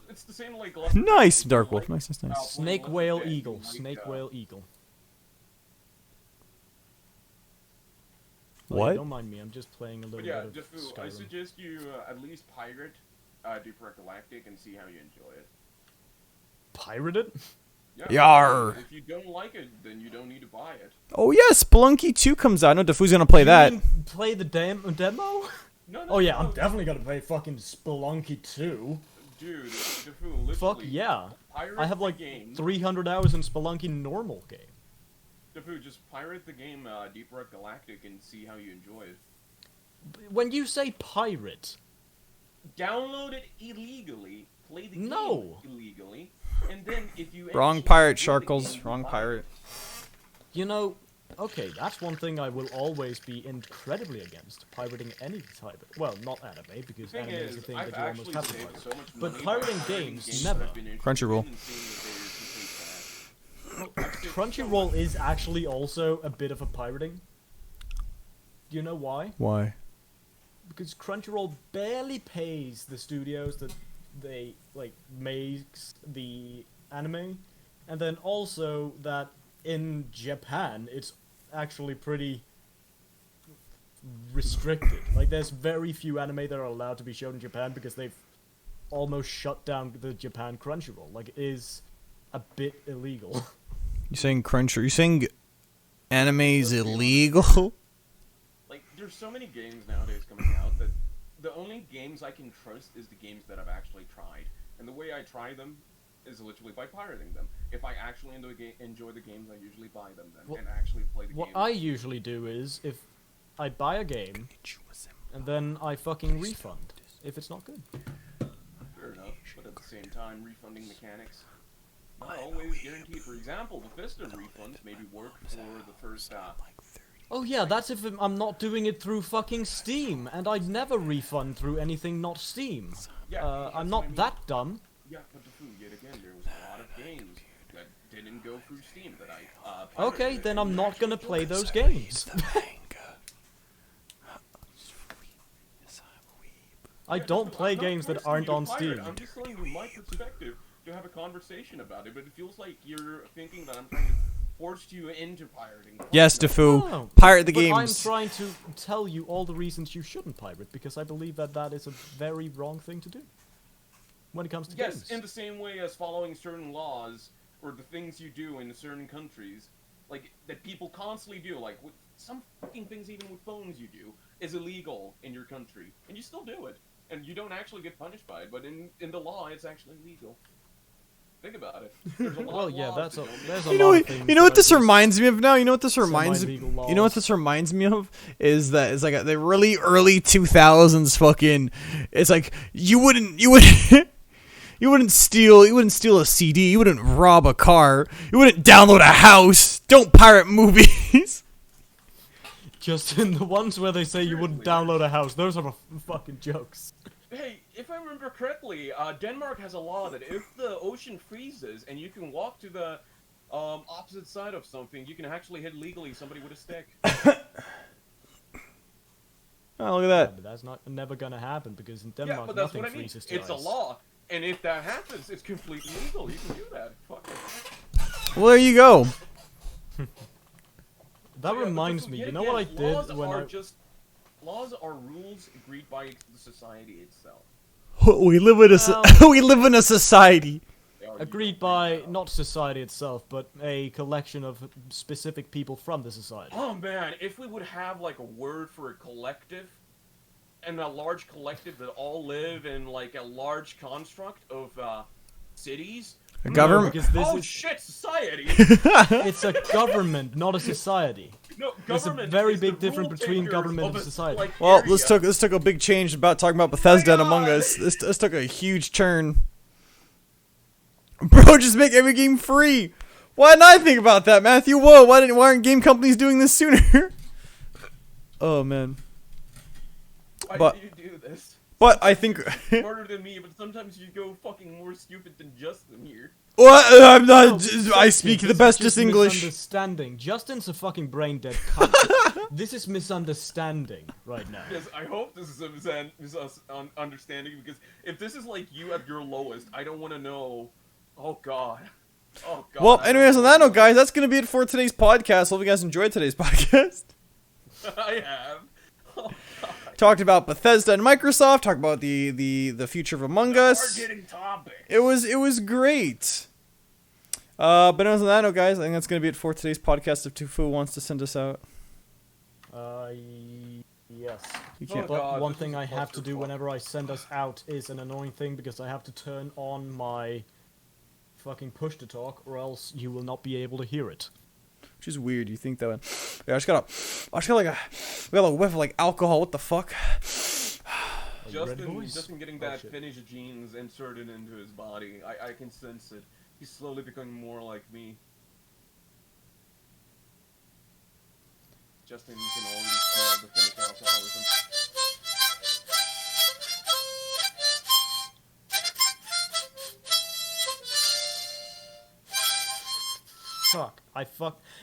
It's the same like. Nice, Dark Wolf. Nice. Snake whale eagle. Snake whale eagle. What? Hey, don't mind me. I'm just playing a little bit of Defu, I Skyrim. suggest you at least pirate Deep Rock Galactic and see how you enjoy it. Pirate it? Yeah, Yar. If you don't like it, then you don't need to buy it. Oh yeah, Spelunky 2 comes out. I know Defu's gonna play that. You mean play the demo? No, Oh yeah, I'm definitely gonna play fucking Spelunky 2. Dude, Defu, literally. Fuck yeah. Pirate I have like the game. 300 hours in Spelunky normal game. Defu, just pirate the game Deep Rock Galactic and see how you enjoy it. When you say pirate, Download it illegally, play the No. game illegally, and then if you Wrong actually pirate, enjoy the Sharkles. game, Wrong buy it. pirate. you know, okay, that's one thing I will always be incredibly against, pirating any type of, well, not anime, because The thing anime is a is, thing I've that you almost actually have to saved pirate. so much But money pirating by games, that never. I've been interested Crunchyroll. in seeing that they're complete trash. Crunchyroll is actually also a bit of a pirating. Do you know why? Why? Because Crunchyroll barely pays the studios that they makes the anime, and then also that in Japan it's actually pretty restricted. Like there's very few anime that are allowed to be shown in Japan because they've almost shut down the Japan Crunchyroll. Like it is a bit illegal. You saying anime's illegal? Like, there's so many games nowadays coming out that the only games I can trust is the games that I've actually tried. And the way I try them is literally by pirating them. If I actually enjoy the games, I usually buy them then and actually play the What game. I usually do is if I buy a game and then I fucking refund if it's not good. Fair enough, but at the same time, refunding mechanics not always guaranteed. For example, the Vista refunds maybe work for the first Oh yeah, that's if I'm not doing it through fucking Steam, and I'd never refund through anything not Steam. Yeah, I'm that's not what I mean. that dumb. Yeah, but the food, yet again, there was a lot of games that didn't go through Steam that I Okay, pirated then and I'm not actually gonna play enjoyed. those games. I Yeah, don't just- play I'm not games that forcing aren't you to on pirate. Steam. I'm just telling you my perspective to have a conversation about it, but it feels like you're thinking that I'm trying to force you into pirating. Yes, No. Defu. No, Pirate the but I'm games. trying to tell you all the reasons you shouldn't pirate, because I believe that that is a very wrong thing to do. When it comes to Yes, games. in the same way as following certain laws or the things you do in certain countries, like that people constantly do, like with some fucking things even with phones you do, is illegal in your country, and you still do it, and you don't actually get punished by it, but in the law it's actually legal. Think about it. There's a lot Well, of yeah, laws that's that a don't there's a make lot You know, of things you know that what are this just reminds me of now. You know what this reminds me. semi-legal You know what laws. this reminds me of is that it's like the really early 2000s fucking. It's like you wouldn't you wouldn't steal a CD. You wouldn't rob a car. You wouldn't download a house. Don't pirate movies. Just in the ones where they say you wouldn't download a house, those are fucking jokes. Hey, if I remember correctly, Denmark has a law that if the ocean freezes and you can walk to the opposite side of something, you can actually hit legally somebody with a stick. Oh, look at Yeah, that. but that's never gonna happen because in Yeah, Denmark but that's nothing what I mean. freezes to It's a ice. law, and if that happens, it's completely legal. You can do that. Fuck it. Well, there you go. That reminds me. You know what I did when I... Laws are rules agreed by the society itself. We live in we live in a society. Agreed by not society itself, but a collection of specific people from the society. Oh man, if we would have like a word for a collective, and a large collective that all live in like a large construct of cities. A government? Because this Oh is... shit, society! It's a government, not a society. No, There's a government very is big the difference rule between takers government of and a, society. like, Well, area. this took a big change about talking about Bethesda and Among God! Us. This took a huge turn. Bro, just make every game free. Why didn't I think about that, Matthew? Whoa, why aren't game companies doing this sooner? Oh man. Why but- do you do this? But I think. Smarter than me, but sometimes you go fucking more stupid than Justin here. What? I'm not. No, I speak the this is bestest just English. Misunderstanding. Justin's a fucking brain dead cunt. This is misunderstanding right now. Yes, I hope this is a misunderstanding, because if this is like you at your lowest, I don't want to know. Oh god. Oh god. Well, anyways, on that note, guys, that's gonna be it for today's podcast. Hope you guys enjoyed today's podcast. I have. Oh, god. Talked about Bethesda and Microsoft. Talked about the future of Among Us. Hard-hitting topic. It was great. But anyways, on that note, guys, I think that's gonna be it for today's podcast. If Tufu wants to send us out, Yes. you can't. But God, one this thing is a I have to do clusterfuck. whenever I send us out is an annoying thing, because I have to turn on my fucking push to talk, or else you will not be able to hear it. Which is weird. You think that? Yeah, I just got like a whiff of like alcohol. What the fuck? Are you ready, boys? Justin getting Oh, that shit. Finnish genes inserted into his body. I can sense it. He's slowly becoming more like me. Justin can already smell the Finnish alcoholism. Fuck.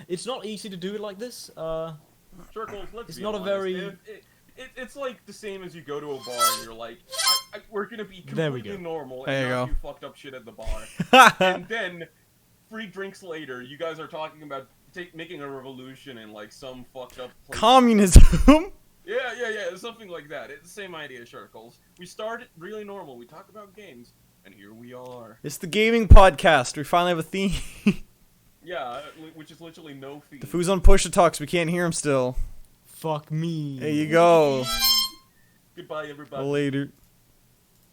It's not easy to do it like this. Circles, let's It's be not a honest. very- It's like the same as you go to a bar and you're like, we're gonna be There we completely go. normal There and you not go. do fucked up shit at the bar. And then, 3 drinks later, you guys are talking about making a revolution in like some fucked up place. Communism. Yeah, something like that. It's the same idea, Circles. We started really normal. We talk about games, and here we are. It's the gaming podcast. We finally have a theme. Yeah, which is literally no fee. The food's on push to talks. We can't hear him still. Fuck me. There you go. Goodbye, everybody. Later.